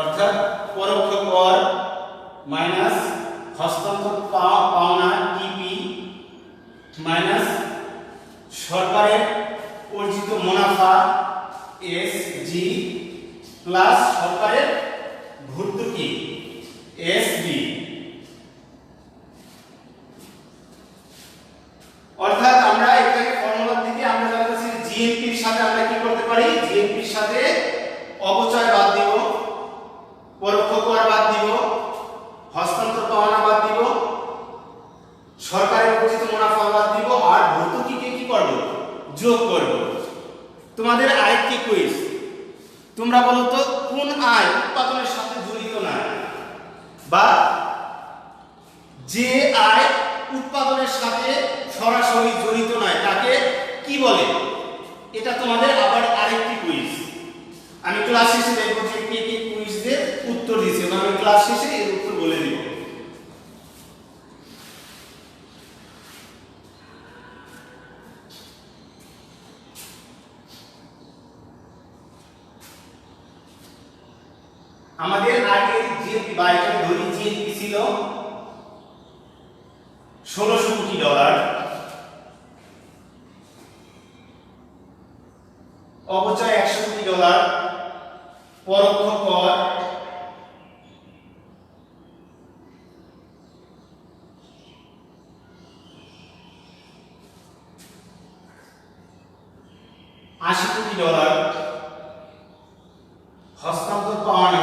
অর্থাৎ পরোক্ষ কর, মাইনাস হস্তান্তর পাওনা টিপি, মাইনাস সরকারের অর্জিত মুনাফা এসজি, প্লাস সরকারের ভর্তুকি এসবি। অর্থাৎ আমরা এখানে ফর্মুলা থেকে আমরা জানতেছি জিএনপির সাথে আমরা কি করতে পারি, জিএনপির সাথে অবচয় বাদ দিব, পরোক্ষ কর বাদ দিব, হস্তান্তর পাওনা বাদ দিব, সরকারের অর্জিত মুনাফা বাদ দিব, আর ভর্তুকিকে কি করব, যোগ করব। তোমাদের আরেকটি কুইজ, তোমরা বলো তো কোন আয় উৎপাদনের সাথে জড়িত না, বা যে আয় উৎপাদনের সাথে সরাসরি জড়িত নয় তাকে কি বলে? এটা তোমাদের আবার আরেকটি কুইজ। আমি ক্লাস শেষে দেখব যে কে কে কুইজ দিয়ে উত্তর দিয়েছে, এবং আমি ক্লাস শেষে এর উত্তর বলে দিব। আমাদের আগে যে বাইরে ধরি জিএনপি ছিল 1600 কোটি ডলার, অবচয় 100 কোটি ডলার, পরোক্ষ কর 80 কোটি ডলার, হস্তান্তর পাওনা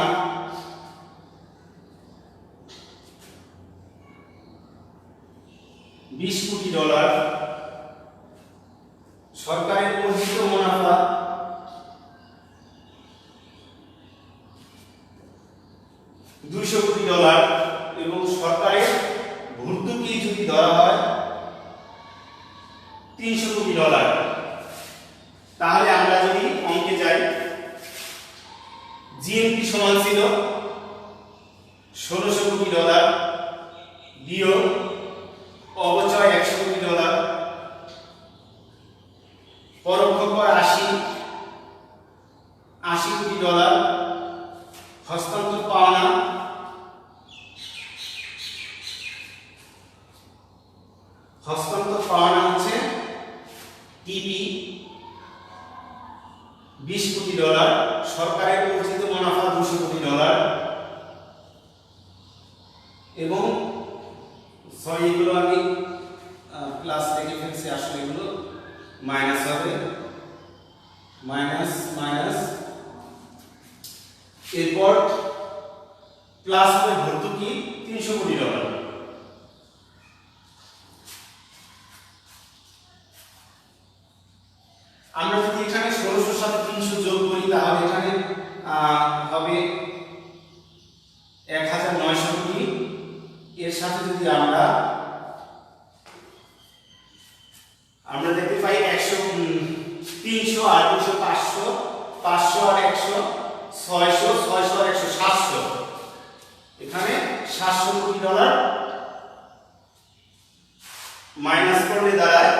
20 কোটি ডলার, সরকারের অর্জিত মুনাফা 200 কোটি ডলার, এবং সরকারের ভর্তুকি যদি ধরা হয় 300 কোটি ডলার। তাহলে আমরা যদি অঙ্কে যাই, জিএনপি সমান ছিল 1600 কোটি ডলার বিয়োগ অবচয় 100 কোটি ডলার, পরোক্ষ কর 80 কোটি ডলার, হস্তান্তর পাওনা হচ্ছে টিপি 20 কোটি ডলার, সরকারের অর্জিত মুনাফা 200 কোটি ডলার, এবং সরি এগুলো আমি প্লাস লিখে ফেলছি, আসলে এগুলো মাইনাস হবে, মাইনাস মাইনাস, এরপর প্লাস হবে ভর্তুকি 300 কোটি ডলার। আমরা যদি এখানে 1600 সাথে 300 যোগ করি তাহলে এখানে হবে 1900 কোটি। এর সাথে যদি আমরা দেখতে পাই 100 300 আর 200 500, 500 আর 100 600, 600 আর 100 700, এখানে 700 কোটি ডলার মাইনাস করলে দাঁড়ায়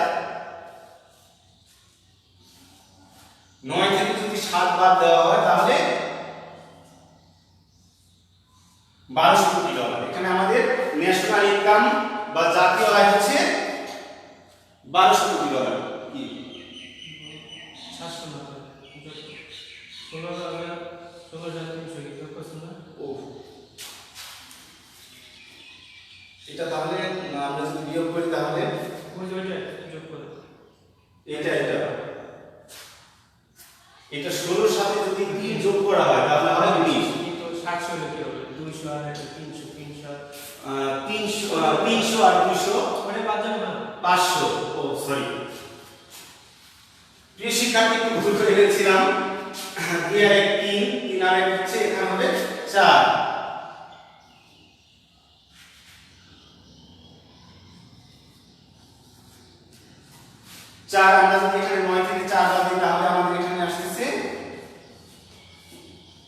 $1200 কোটি। এখানে আমাদের ন্যাশনাল ইনকাম বা জাতীয় আয় হচ্ছে $1200 কোটি। কি 16,300 ও এটা তাহলে আমরা যদি বিয়োগ করি তাহলে যোগ করে এটা এটা এটা 16 সাথে যদি 3 যোগ করা হয় তাহলে হয় 20। কিন্তু 700 হলে কি হবে? 200 আর 300 300 আর 200 ওটা বাদ যাবে না? 500। ও সরি, প্রিয় শিক্ষার্থী, একটু ভুল করে ফেলেছিলাম। 2 আর 1 3, 3 আর 1 হচ্ছে, এখানে হবে 4। আমরা যদি এখানে 9 থেকে 4 বাদ দিই তাহলে আমাদের এখানে আসছে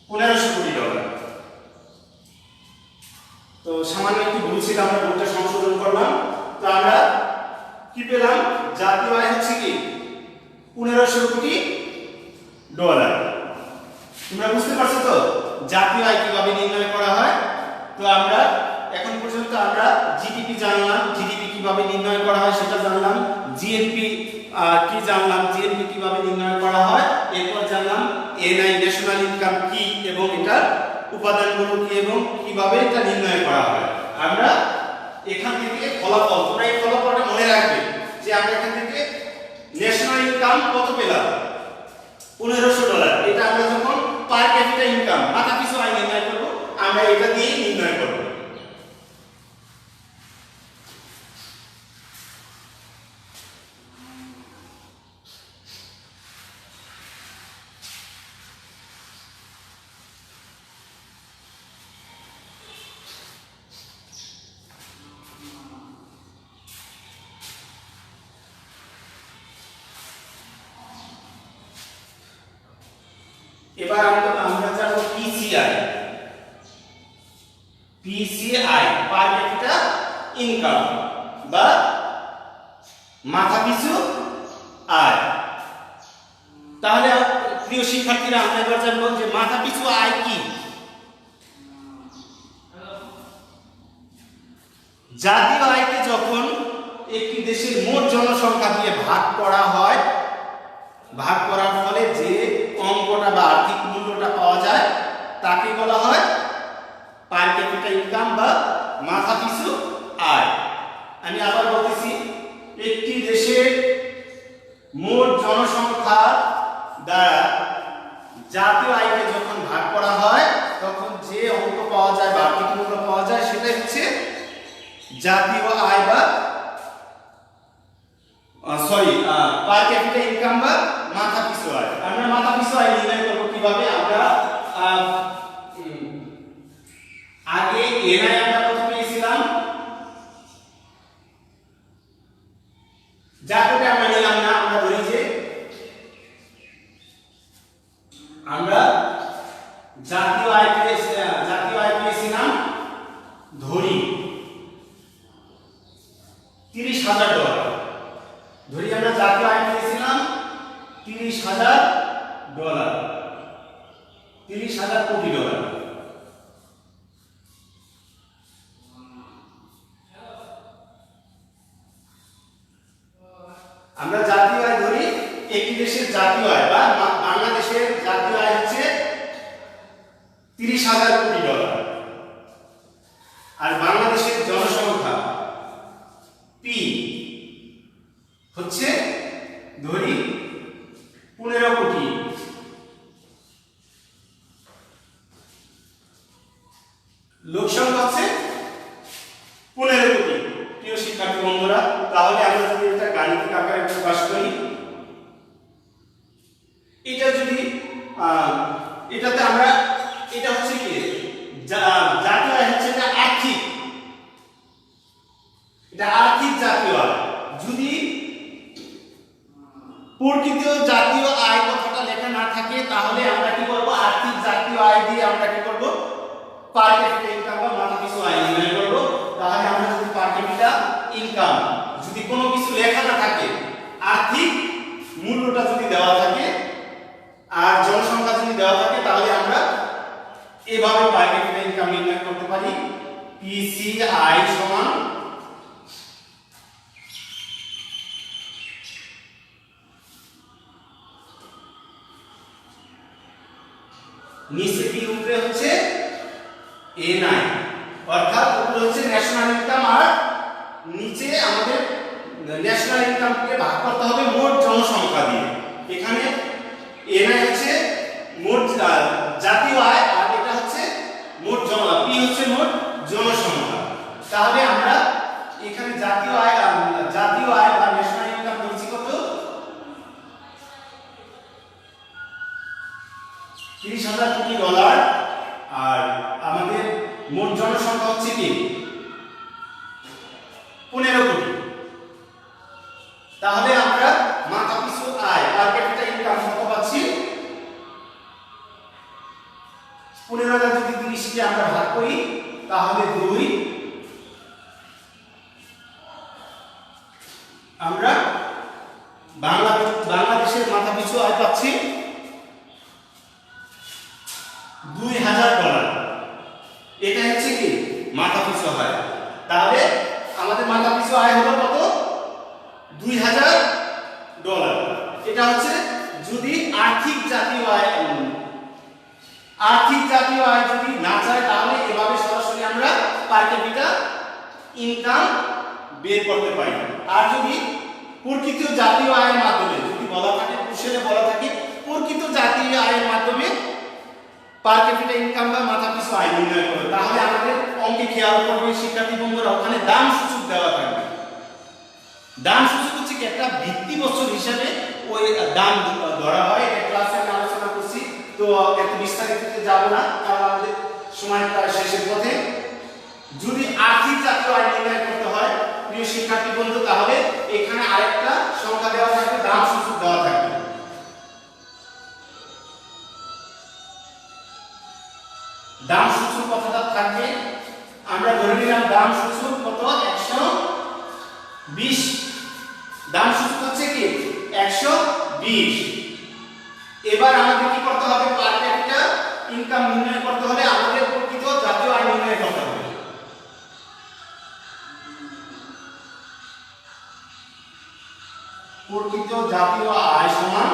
$1500 কোটি। তো সামান্য একটু ভুল ছিল, আমরা ভুলটা সংশোধন করলাম। তো আমরা কি পেলাম? জাতীয় আয় হচ্ছে কি $1500 কোটি। তোমরা বুঝতে পারছো তো জাতীয় আয় কিভাবে নির্ণয় করা হয়? তো আমরা এখন পর্যন্ত আমরা জিডিপি জানলাম, জিডিপি কিভাবে নির্ণয় করা হয় সেটা জানলাম। জিএনপি কি জানলাম, জিএনপি কিভাবে নির্ণয় করা হয়। এরপর জানলাম এনআই ন্যাশনাল ইনকাম কি এবং এটার উপাদানগুলো কি এবং কিভাবে এটা নির্ণয় করা হয়। আমরা এখান থেকে ফলাফল, তোমরা এই ফলাফলটা মনে রাখবে যে আমরা এখান থেকে ন্যাশনাল ইনকাম কত পেলাম? $1500। এটা আমরা যখন পার ক্যাপিটা ইনকাম, মাথা পিছু আয় নির্ণয় করব, আমরা এটা দিয়ে নির্ণয় করব। এবার আমরা জানবো পিসিআই। পিসিআই পার ক্যাপিটা ইনকাম বা মাথা পিছু আয়। তাহলে প্রিয় শিক্ষার্থীরা, আমরা এবার জানবো যে মাথা পিছু আয় কি। জাতীয় আয়কে যখন একটি দেশের মোট জনসংখ্যা দিয়ে ভাগ করা হয়, ভাগ করার ফলে যে অঙ্কটা বা আর্থিক মূল্যটা পাওয়া যায় তাকে বলা হয় পার ক্যাপিটা ইনকাম বা মাথা পিছু আয়। আমি আবার বলতেছি, একটি দেশের মোট জনসংখ্যা দ্বারা জাতীয় আয়কে যখন ভাগ করা হয় তখন যে অঙ্ক পাওয়া যায় বা আর্থিক মূল্য পাওয়া যায় সেটা হচ্ছে জাতীয় আয় বা পার ক্যাপিটা ইনকাম বা মাথা পিছু আয়। আমরা মাথা পিছু আয় নির্ণয় করব কিভাবে? আমরা আগে এনআই আমরা কত পেয়েছিলাম, জাতীয়টা আমরা নিলাম না, আমরা ধরি যে আমরা জাতীয় আয় পেয়েছিলাম, ধরি $30,000। ধরি আমরা জাতীয় আয় পেয়েছিলাম $30,000, $30,000 কোটি। আমরা জাতীয় আয় ধরি, একটি দেশের জাতীয় আয় বা বাংলাদেশের জাতীয় আয় হচ্ছে $30,000 কোটি। আর বাংলাদেশের জনসংখ্যা পি হচ্ছে ধরি 15 কোটি। লোক সংখ্যা হচ্ছে 15 কোটি। প্রিয় শিক্ষার্থী বন্ধুরা, তাহলে আমরা যদি এটা গাণিতিক আকারে প্রকাশ করি, এটা যদি এটাতে আমরা, এটা হচ্ছে কি জাতীয় আয় হচ্ছে এটা আর্থিক, এটা আর্থিক জাতীয় আয়। যদি প্রকৃত জাতীয় আয় কথাটা লেখা না থাকে তাহলে আমরা কি করব? আর্থিক জাতীয় আয় দিয়ে আমরা কি করব? পার ক্যাপিটা ইনকাম বা মাথা পিছু আয় নির্ণয় করব। তাহলে আমরা যদি পার ক্যাপিটা ইনকাম যদি কোনো কিছু লেখা না থাকে, আর্থিক মূল্যটা যদি দেওয়া থাকে আর জনসংখ্যা যদি দেওয়া থাকে, তাহলে আমরা এভাবে পার ক্যাপিটা ইনকাম নির্ণয় করতে পারি। PCI সমান নিচে কি উপরে হচ্ছে NI, অর্থাৎ উপরে হচ্ছে ন্যাশনাল ইনকাম আর নিচে আমাদের ন্যাশনাল ইনকামকে ভাগ করতে হবে মোট জনসংখ্যা দিয়ে। এখানে NI হচ্ছে মোট জাতীয় আয় আর এটা হচ্ছে মোট P হচ্ছে মোট জনসংখ্যা। তাহলে আমরা এখানে জাতীয় আয় বা ন্যাশনাল ইনকাম ধরছি কত, $30,000 কোটি, আর আমাদের মোট জনসংখ্যা হচ্ছে কি 15 কোটি। তাহলে আমরা মাথাপিছু আয় পার ক্যাপিটা ইনকাম কত পাচ্ছি, 15,000 যদি 30 দিয়ে আমরা ভাগ করি তাহলে 2, আমরা বাংলাদেশের মাথাপিছু আয় পাচ্ছি $2,000। এটা হচ্ছে কি মাথাপিছু আয়। তাহলে আমাদের মাথাপিছু আয় হলো কত, $2,000। এটা হচ্ছে যদি আর্থিক জাতীয় আয় যদি না চায় তাহলে এভাবে সরাসরি আমরা পার ক্যাপিটা ইনকাম বের করতে পারি। আর যদি প্রকৃত জাতীয় আয়ের মাধ্যমে যদি বলা থাকে, কোশ্চেনে বলা থাকে প্রকৃত জাতীয় আয়ের মাধ্যমে পার ক্যাপিটা ইনকাম বা মাথাপিছু আয় নির্ণয় করো, তাহলে আমাদের অঙ্কে খেয়াল করবে শিক্ষার্থী বন্ধুরা ওখানে দাম সূচক দেওয়া থাকবে। দাম সূচক হচ্ছে কি একটা ভিত্তি বছর হিসাবে ওই দাম ধরা হয়। এটা ক্লাসে আমি আলোচনা করছি, তো এত বিস্তারিততে যাব না কারণ আমাদের সময় প্রায় শেষের পথে। যদি আর্থিক জাতীয় আয় নির্ণয় করতে হয় প্রিয় শিক্ষার্থী বন্ধু, তাহলে এখানে আরেকটা সংখ্যা দেওয়া থাকবে, দাম সূচক দেওয়া থাকবে। দাম সূচক কতটা থাকবে, আমরা ধরে নিলাম দাম সূচক কত 120। দাম সূচক হচ্ছে কি 120। এবার আমাদের কি করতে হবে, পার ক্যাপিটা ইনকাম নির্ণয় করতে হলে আমাদের প্রকৃত জাতীয় আয় নির্ণয় করতে হবে। প্রকৃত জাতীয় আয় সমান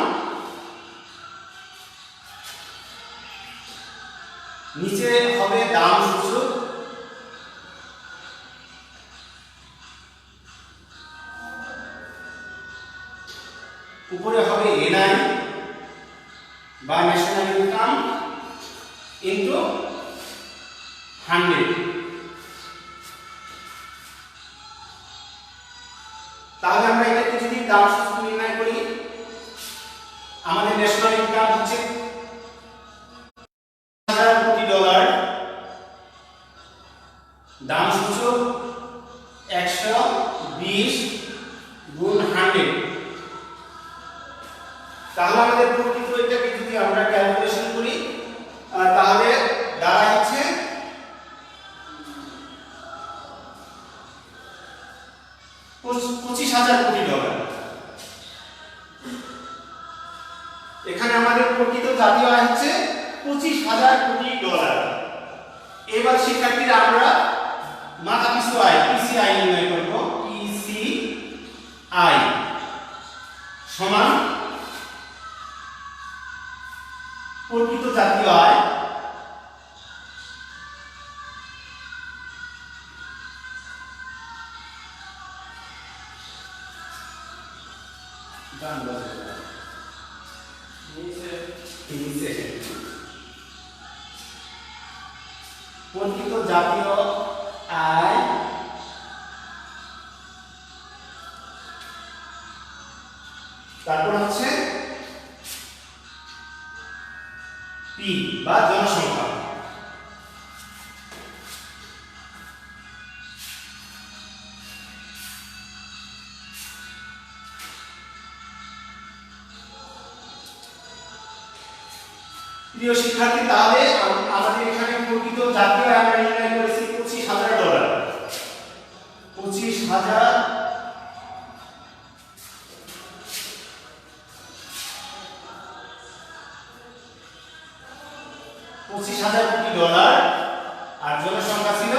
নিচে হবে দাম সূচক, উপরে হবে NI বা ন্যাশনাল ইনকাম ইনটু 100। তাহলে আমরা এটাকে যদি দাম সূচক নির্ণয় করি, আমাদের ন্যাশনাল ইনকাম হচ্ছে $1,000 কোটি, দাম সূচক 120 গুণ 100। তাহলে আমাদের প্রকৃত এটাকে যদি আমরা ক্যালকুলেশন করি তাহলে দাঁড়ায় হচ্ছে 25,000 কোটি ডলার। এখানে আমাদের প্রকৃত জাতীয় আয় হচ্ছে 25,000 কোটি ডলার। এবার শিক্ষার্থীরা আমরা মাথাপিছু আয় PCI নির্ণয় করব। PCI সমান প্রকৃত জাতীয় আয় প্রকৃত জাতীয় আয় তারপর হচ্ছে P বা জনসংখ্যা। প্রিয় শিক্ষার্থী, তাহলে আমাদের এখানে প্রকৃত জাতীয় আয় আমরা নির্ণয় করেছি $25,000। 25,000 কোটি ডলার, আর জনসংখ্যা ছিল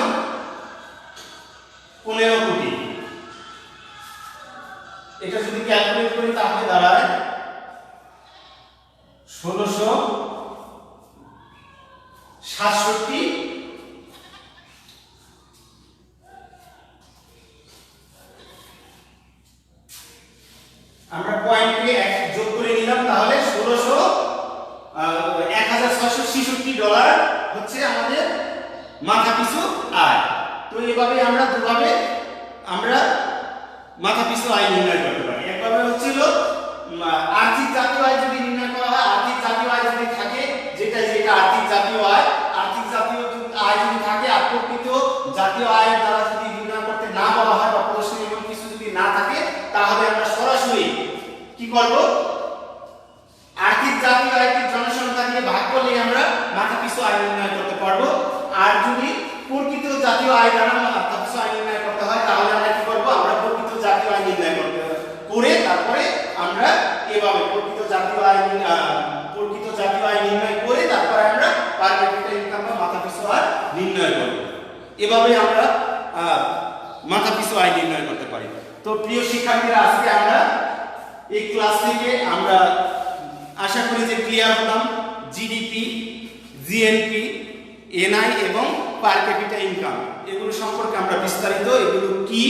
তো এভাবে আমরা দুভাবে আমরা মাথাপিছু আয় নির্ণয় করতে পারি। একভাবে হচ্ছিল আর্থিক জাতীয় আয় যদি নির্ণয় করা হয়, আর্থিক জাতীয় আয় যদি থাকে, যেটা আর্থিক জাতীয় আয়, আর্থিক জাতীয় আয় যদি থাকে আর প্রকৃত জাতীয় আয়ের দ্বারা যদি নির্ণয় করতে না বলা হয় বা প্রশ্নে এমন কিছু যদি না থাকে, তাহলে আমরা সরাসরি কি করব, আর্থিক জাতীয় আয়কে জনসংখ্যা দিয়ে ভাগ করলে আমরা মাথাপিছু আয় নির্ণয় করতে পারবো। আর যদি প্রকৃত জাতীয় আয় দ্বারা মাথাপিছু আয় নির্ণয় করতে হয়, তাহলে আমরা কি করব, আমরা প্রকৃত জাতীয় আয় নির্ণয় করে তারপরে আমরা এভাবে প্রকৃত জাতীয় আয় নির্ণয় করে তারপরে আমরা পার ক্যাপিটা ইনকাম বা মাথাপিছু আয় নির্ণয় করব। এভাবে আমরা মাথাপিছু আয় নির্ণয় করতে পারি। তো প্রিয় শিক্ষার্থীরা, আজকে আমরা এই ক্লাস থেকে আমরা আশা করি যে ক্লিয়ার হলাম জিডিপি, জিএনপি, এনআই এবং পার ক্যাপিটা ইনকাম এগুলো সম্পর্কে আমরা বিস্তারিত, এগুলো কি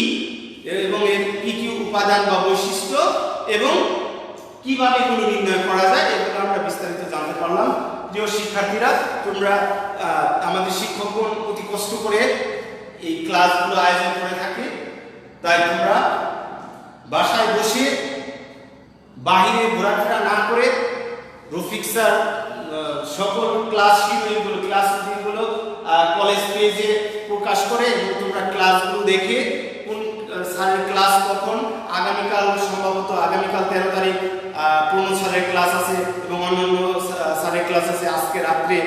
এবং এর কি কি উপাদান বা বৈশিষ্ট্য এবং কিভাবে এগুলো নির্ণয় করা যায় এগুলো আমরা বিস্তারিত জানতে পারলাম। প্রিয় শিক্ষার্থীরা, তোমরা আমাদের শিক্ষকগণ অতি কষ্ট করে এই ক্লাসগুলো আয়োজন করে থাকে, তাই তোমরা বাসায় বসে বাহিরে ঘোরাফেরা না করে রফিক স্যার সকল ক্লাস শিডিউলগুলো কলেজ পেজে প্রকাশ করে এবং তোমরা ক্লাসগুলো দেখে কোন স্যারের ক্লাস কখন, আগামীকাল সম্ভবত আগামীকাল 13 তারিখ প্রণব স্যারের ক্লাস আছে এবং অন্যান্য স্যারের ক্লাস আছে, আজকে রাত্রে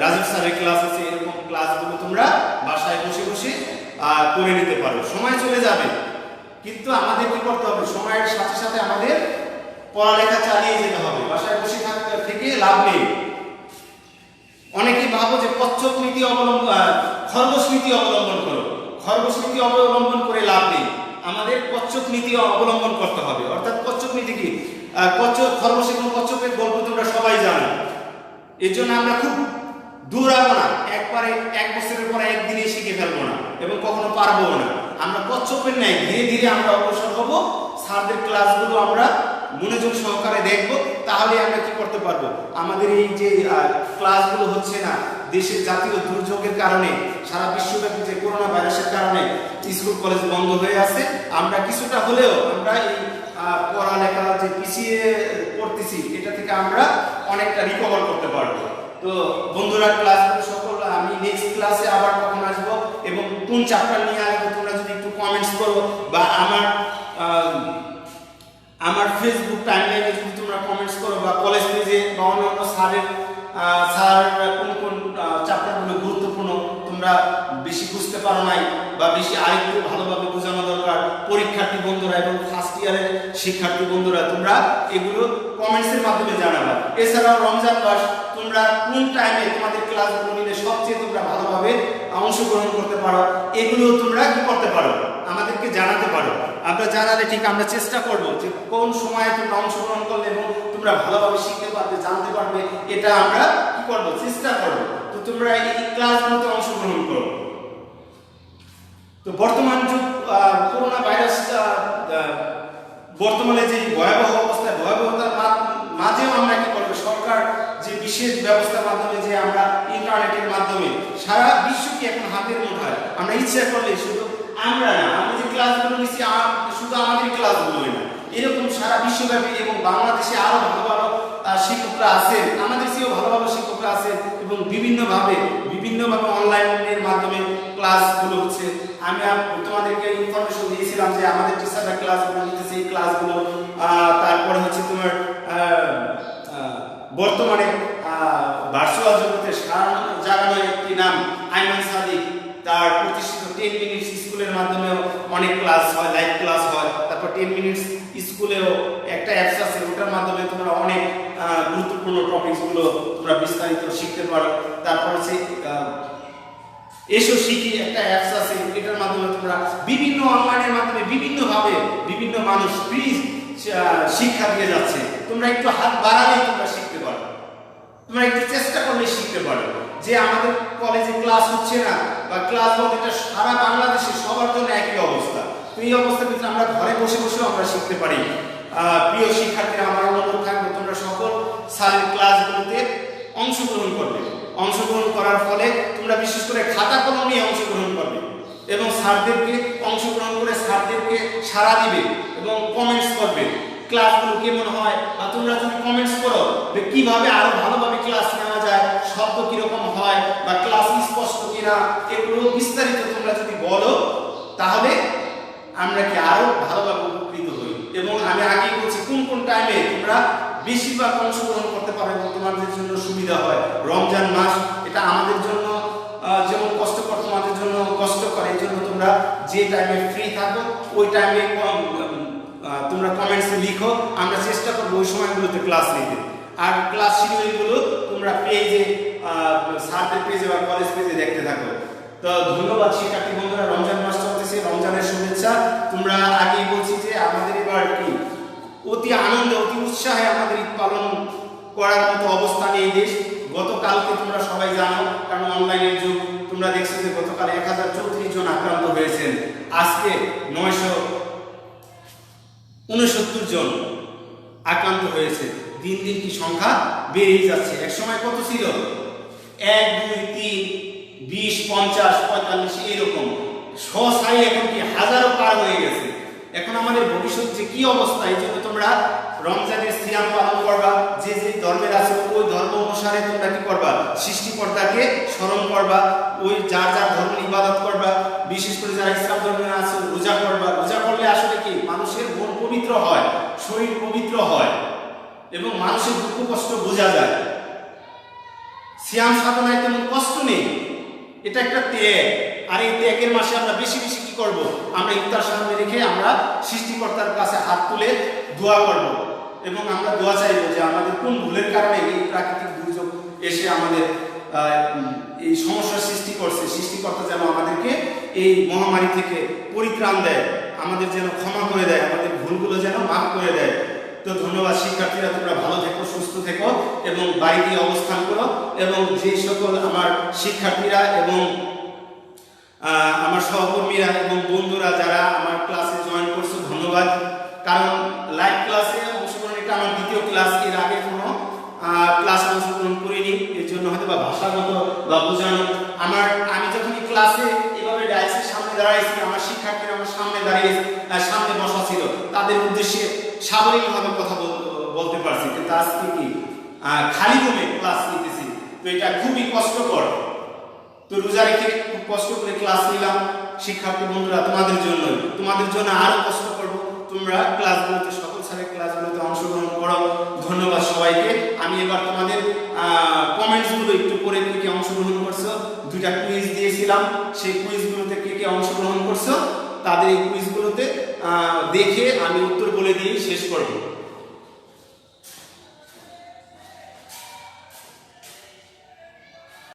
রাজীব স্যারের ক্লাস আছে। এরকম ক্লাসগুলো তোমরা বাসায় বসে বসে করে নিতে পারো। সময় চলে যাবে, কিন্তু আমাদের কি করতে হবে, সময়ের সাথে সাথে আমাদের পড়ালেখা চালিয়ে যেতে হবে। বাসায় বসে থেকে লাভ নেই। অনেকেই ভাবো যে কচ্ছপ নীতি খরগোশ নীতি অবলম্বন করো। খরগোশ নীতি অবলম্বন করে লাভ নেই, আমাদের কচ্ছপ নীতি অবলম্বন করতে হবে। অর্থাৎ কচ্ছপ নীতি কি, খরগোশ এবং কচ্ছপের গল্প তোমরা সবাই জানো। এর জন্য আমরা খুব দৌড়াবো না, একবারে এক বছরের পরে একদিনে শিখে ফেলবো না এবং কখনো পারবো না। আমরা কচ্ছপের ন্যায় ধীরে ধীরে আমরা অগ্রসর হব। স্যারদের ক্লাসগুলো আমরা মনোযোগ সহকারে দেখব, তাহলে আমরা কি করতে পারবো। আমাদের এই যে ক্লাসগুলো হচ্ছে না, দেশের জাতীয় দুর্যোগের কারণে, সারা বিশ্বব্যাপী যে করোনা ভাইরাসের কারণে স্কুল কলেজ বন্ধ হয়ে আছে, আমরা কিছুটা হলেও আমরা এই পড়ালেখা যে পিছিয়ে পড়তেছি এটা থেকে আমরা অনেকটা রিকভার করতে পারবো। তো বন্ধুরা, ক্লাসগুলো সকল আমি নেক্সট ক্লাসে আবার কখন আসবো এবং কোন চ্যাপ্টার নিয়ে আসবো তোমরা যদি একটু কমেন্টস করো, বা আমার ফেসবুক টাইমলাইনে যদি তোমরা কমেন্টস করো, বা কলেজ পেজে বা অন্যান্য স্যার কোন কোন চ্যাপ্টারগুলো গুরুত্বপূর্ণ তোমরা বেশি বুঝতে পারো নাই বা বেশি আরেকটু ভালোভাবে বোঝানো দরকার, পরীক্ষার্থী বন্ধুরা এবং ফার্স্ট ইয়ারের শিক্ষার্থী বন্ধুরা তোমরা এগুলো কমেন্টসের মাধ্যমে জানাবা। এছাড়াও রমজান মাস তোমরা কোন টাইমে তোমাদের ক্লাসগুলো নিলে সবচেয়ে তোমরা ভালোভাবে অংশগ্রহণ করতে পারো, এগুলো তোমরা কি করতে পারো, আমাদেরকে জানাতে পারো। আমরা জানালে ঠিক আমরা চেষ্টা করব যে কোন সময়ে তোমরা অংশগ্রহণ করলে এবং তোমরা ভালোভাবে শিখতে পারবে, জানতে পারবে, এটা আমরা কি করব, চেষ্টা করব। তো তোমরা এই ক্লাসগুলোতে অংশগ্রহণ করো। তো বর্তমান যুগ করোনা ভাইরাস বর্তমানে যে ভয়াবহ অবস্থায়, ভয়াবহতার মাঝেও আমরা কি করবো, সরকার যে বিশেষ ব্যবস্থার মাধ্যমে যে আমরা ইন্টারনেটের মাধ্যমে সারা বিশ্বকে এখন হাতের মুঠায়, আমরা ইচ্ছা করলে শুধু আমরা না, আমরা যে ক্লাসগুলো নিচ্ছি শুধু আমাদের ক্লাসগুলোই না, এরকম সারা বিশ্বব্যাপী এবং বাংলাদেশে আরো ভালো ভালো শিক্ষকরা আছেন, আমাদের চেয়েও ভালো ভালো শিক্ষকরা আছেন এবং বিভিন্নভাবে অনলাইনের মাধ্যমে ক্লাসগুলো হচ্ছে। আমি তোমাদেরকে ইনফরমেশন দিয়েছিলাম যে আমাদের টিচাররা ক্লাসগুলো নিতেছে, এই ক্লাসগুলো তারপরে হচ্ছে তোমার বর্তমানে ভার্চুয়াল জগতে জাগানো একটি নাম আইমান সাদিক, তার প্রতিষ্ঠিত 10 মিনিটস স্কুলের মাধ্যমেও অনেক ক্লাস হয়, লাইভ ক্লাস হয়। তারপর 10 মিনিটস স্কুলেও একটা অ্যাপস আছে, ওটার মাধ্যমে তোমরা অনেক গুরুত্বপূর্ণ টপিকসগুলো তোমরা বিস্তারিত শিখতে পারো। তারপর হচ্ছে এসো শিখি একটা অ্যাপস আছে, এটার মাধ্যমে তোমরা বিভিন্ন অনলাইনের মাধ্যমে বিভিন্নভাবে বিভিন্ন মানুষ ফ্রি শিক্ষা দিয়ে যাচ্ছে। তোমরা একটু হাত বাড়ালেই তোমরা শিখতে পারো, তোমরা একটু চেষ্টা করলে শিখতে পারো। যে আমাদের কলেজে ক্লাস হচ্ছে না বা ক্লাস বলতে এটা সারা বাংলাদেশে সবার জন্য একই অবস্থা। তো এই অবস্থার ভিতরে আমরা ঘরে বসে বসেও আমরা শিখতে পারি। প্রিয় শিক্ষার্থীরা, আমার অনুরোধ থাকবে তোমরা সকল স্যারের ক্লাসগুলোতে অংশগ্রহণ করবে। অংশগ্রহণ করার ফলে তোমরা বিশেষ করে খাতা কলম নিয়ে অংশগ্রহণ করবে। স্যারদেরকে অংশগ্রহণ করে স্যারদেরকে সাড়া দিবে এবং কমেন্টস করবে ক্লাসগুলো কেমন হয়, বা তোমরা যদি কমেন্টস করো যে কিভাবে আরো ভালোভাবে ক্লাস নেওয়া যায়, শব্দ কিরকম হয় বা ক্লাস স্পষ্ট কিনা, এগুলো বিস্তারিত তোমরা যদি বলো তাহলে আমরা কি আরো ভালোভাবে উপকৃত হই। এবং আমি আগেই বলছি কোন কোন টাইমে তোমরা বেশিরভাগ অংশগ্রহণ করতে পারো এবং তোমাদের জন্য সুবিধা হয়। রমজান মাস এটা আমাদের জন্য যেমন কষ্টকর, তোমাদের জন্য কষ্টকর, এই জন্য তোমরা যে টাইমে ফ্রি থাকো ওই টাইমে তোমরা কমেন্টসে লিখো, আমরা চেষ্টা করবো ওই সময়গুলোতে ক্লাস নিতে। আর ক্লাস শিডিউলগুলো তোমরা পেজে, স্যারদের পেজে বা কলেজ পেজে দেখতে থাকো। তো ধন্যবাদ শিক্ষার্থী বন্ধুরা, রমজান মাস চলতেছে, রমজানের শুভেচ্ছা। তোমরা আগেই বলছি যে আমাদের এবার কি অতি আনন্দে অতি উৎসাহে আমাদের ঈদ পালন করার মতো অবস্থানে এই দেশ। গতকালকে তোমরা সবাই জানো, কারণ অনলাইনের যুগ, তোমরা দেখছো যে গতকাল 1034 জন আক্রান্ত হয়েছেন, আজকে 969 জন আক্রান্ত হয়েছে। দিন দিন কি সংখ্যা বেড়েই যাচ্ছে। এক সময় কত ছিল? 1 2 3 20 50 45 এরকম, শসাই এখন কি হাজারও পার হয়ে গেছে। এখন আমাদের ভবিষ্যৎ যে কি অবস্থা, এই জন্য তোমরা রমজানের সিয়াম পালন করবা, যে যে ধর্মের আছে ওই ধর্ম অনুসারে তোমরা কি করবা, সৃষ্টিকর্তাকে স্মরণ করবা, ওই যার যার ধর্ম ইবাদত করবা। বিশেষ করে যারা ইসলাম ধর্মের আছে রোজা করবা। রোজা করলে আসলে কি মানুষের মন পবিত্র হয়, শরীর পবিত্র হয় এবং মানুষের দুঃখ কষ্ট বোঝা যায়। সিয়াম সাধনায় তেমন কষ্ট নেই, এটা একটা ত্যাগ। আর এই ত্যাগের মাসে আমরা বেশি বেশি কি করব, আমরা ইফতার সামনে রেখে আমরা সৃষ্টিকর্তার কাছে হাত তুলে দোয়া করব এবং আমরা দোয়া চাইব যে আমাদের কোন ভুলের কারণে এই প্রাকৃতিক দুর্যোগ এসে আমাদের এই সমস্যার সৃষ্টি করছে। সৃষ্টিকর্তা যেন আমাদেরকে এই মহামারী থেকে পরিত্রাণ দেয়, আমাদের যেন ক্ষমা করে দেয়, আমাদের ভুলগুলো যেন মাফ করে দেয়। তো ধন্যবাদ শিক্ষার্থীরা, তোমরা ভালো থেকো, সুস্থ থেকো এবং বাড়িতে অবস্থান করো। এবং যে সকল আমার শিক্ষার্থীরা এবং আমার সহকর্মীরা এবং বন্ধুরা যারা আমার ক্লাসে জয়েন করছো, ধন্যবাদ। কারণ লাইভ ক্লাসে অংশগ্রহণ, এটা আমার দ্বিতীয় ক্লাস, এর আগে কোনো ক্লাসে অংশগ্রহণ করিনি, এর জন্য হয়তো বা ভাষাগত বা বোঝানো। আমি যখন ক্লাসে এভাবে ডায়াসের সামনে দাঁড়াইছি, আমার শিক্ষার্থীরা আমার সামনে দাঁড়িয়ে সামনে বসা ছিল, তাদের উদ্দেশ্যে সাবলীলভাবে কথা বলতে পারছি। কিন্তু আজকে কি খালি রুমে ক্লাস নিতেছি, তো এটা খুবই কষ্টকর। তো রোজা রেখে খুব কষ্ট করে ক্লাস নিলাম শিক্ষার্থী বন্ধুরা, তোমাদের জন্য আরো কষ্ট করবো। তোমরা ক্লাসগুলোতে, সকল স্যারের ক্লাসগুলোতে অংশগ্রহণ করো। ধন্যবাদ সবাইকে। আমি এবার তোমাদের কমেন্টসগুলো একটু পরে কে কে অংশগ্রহণ করছো, 2টা কুইজ দিয়েছিলাম, সেই কুইজগুলোতে কে কে অংশগ্রহণ করছো তাদের এই কুইজগুলোতে দেখে আমি উত্তর বলে দিয়ে শেষ করবো।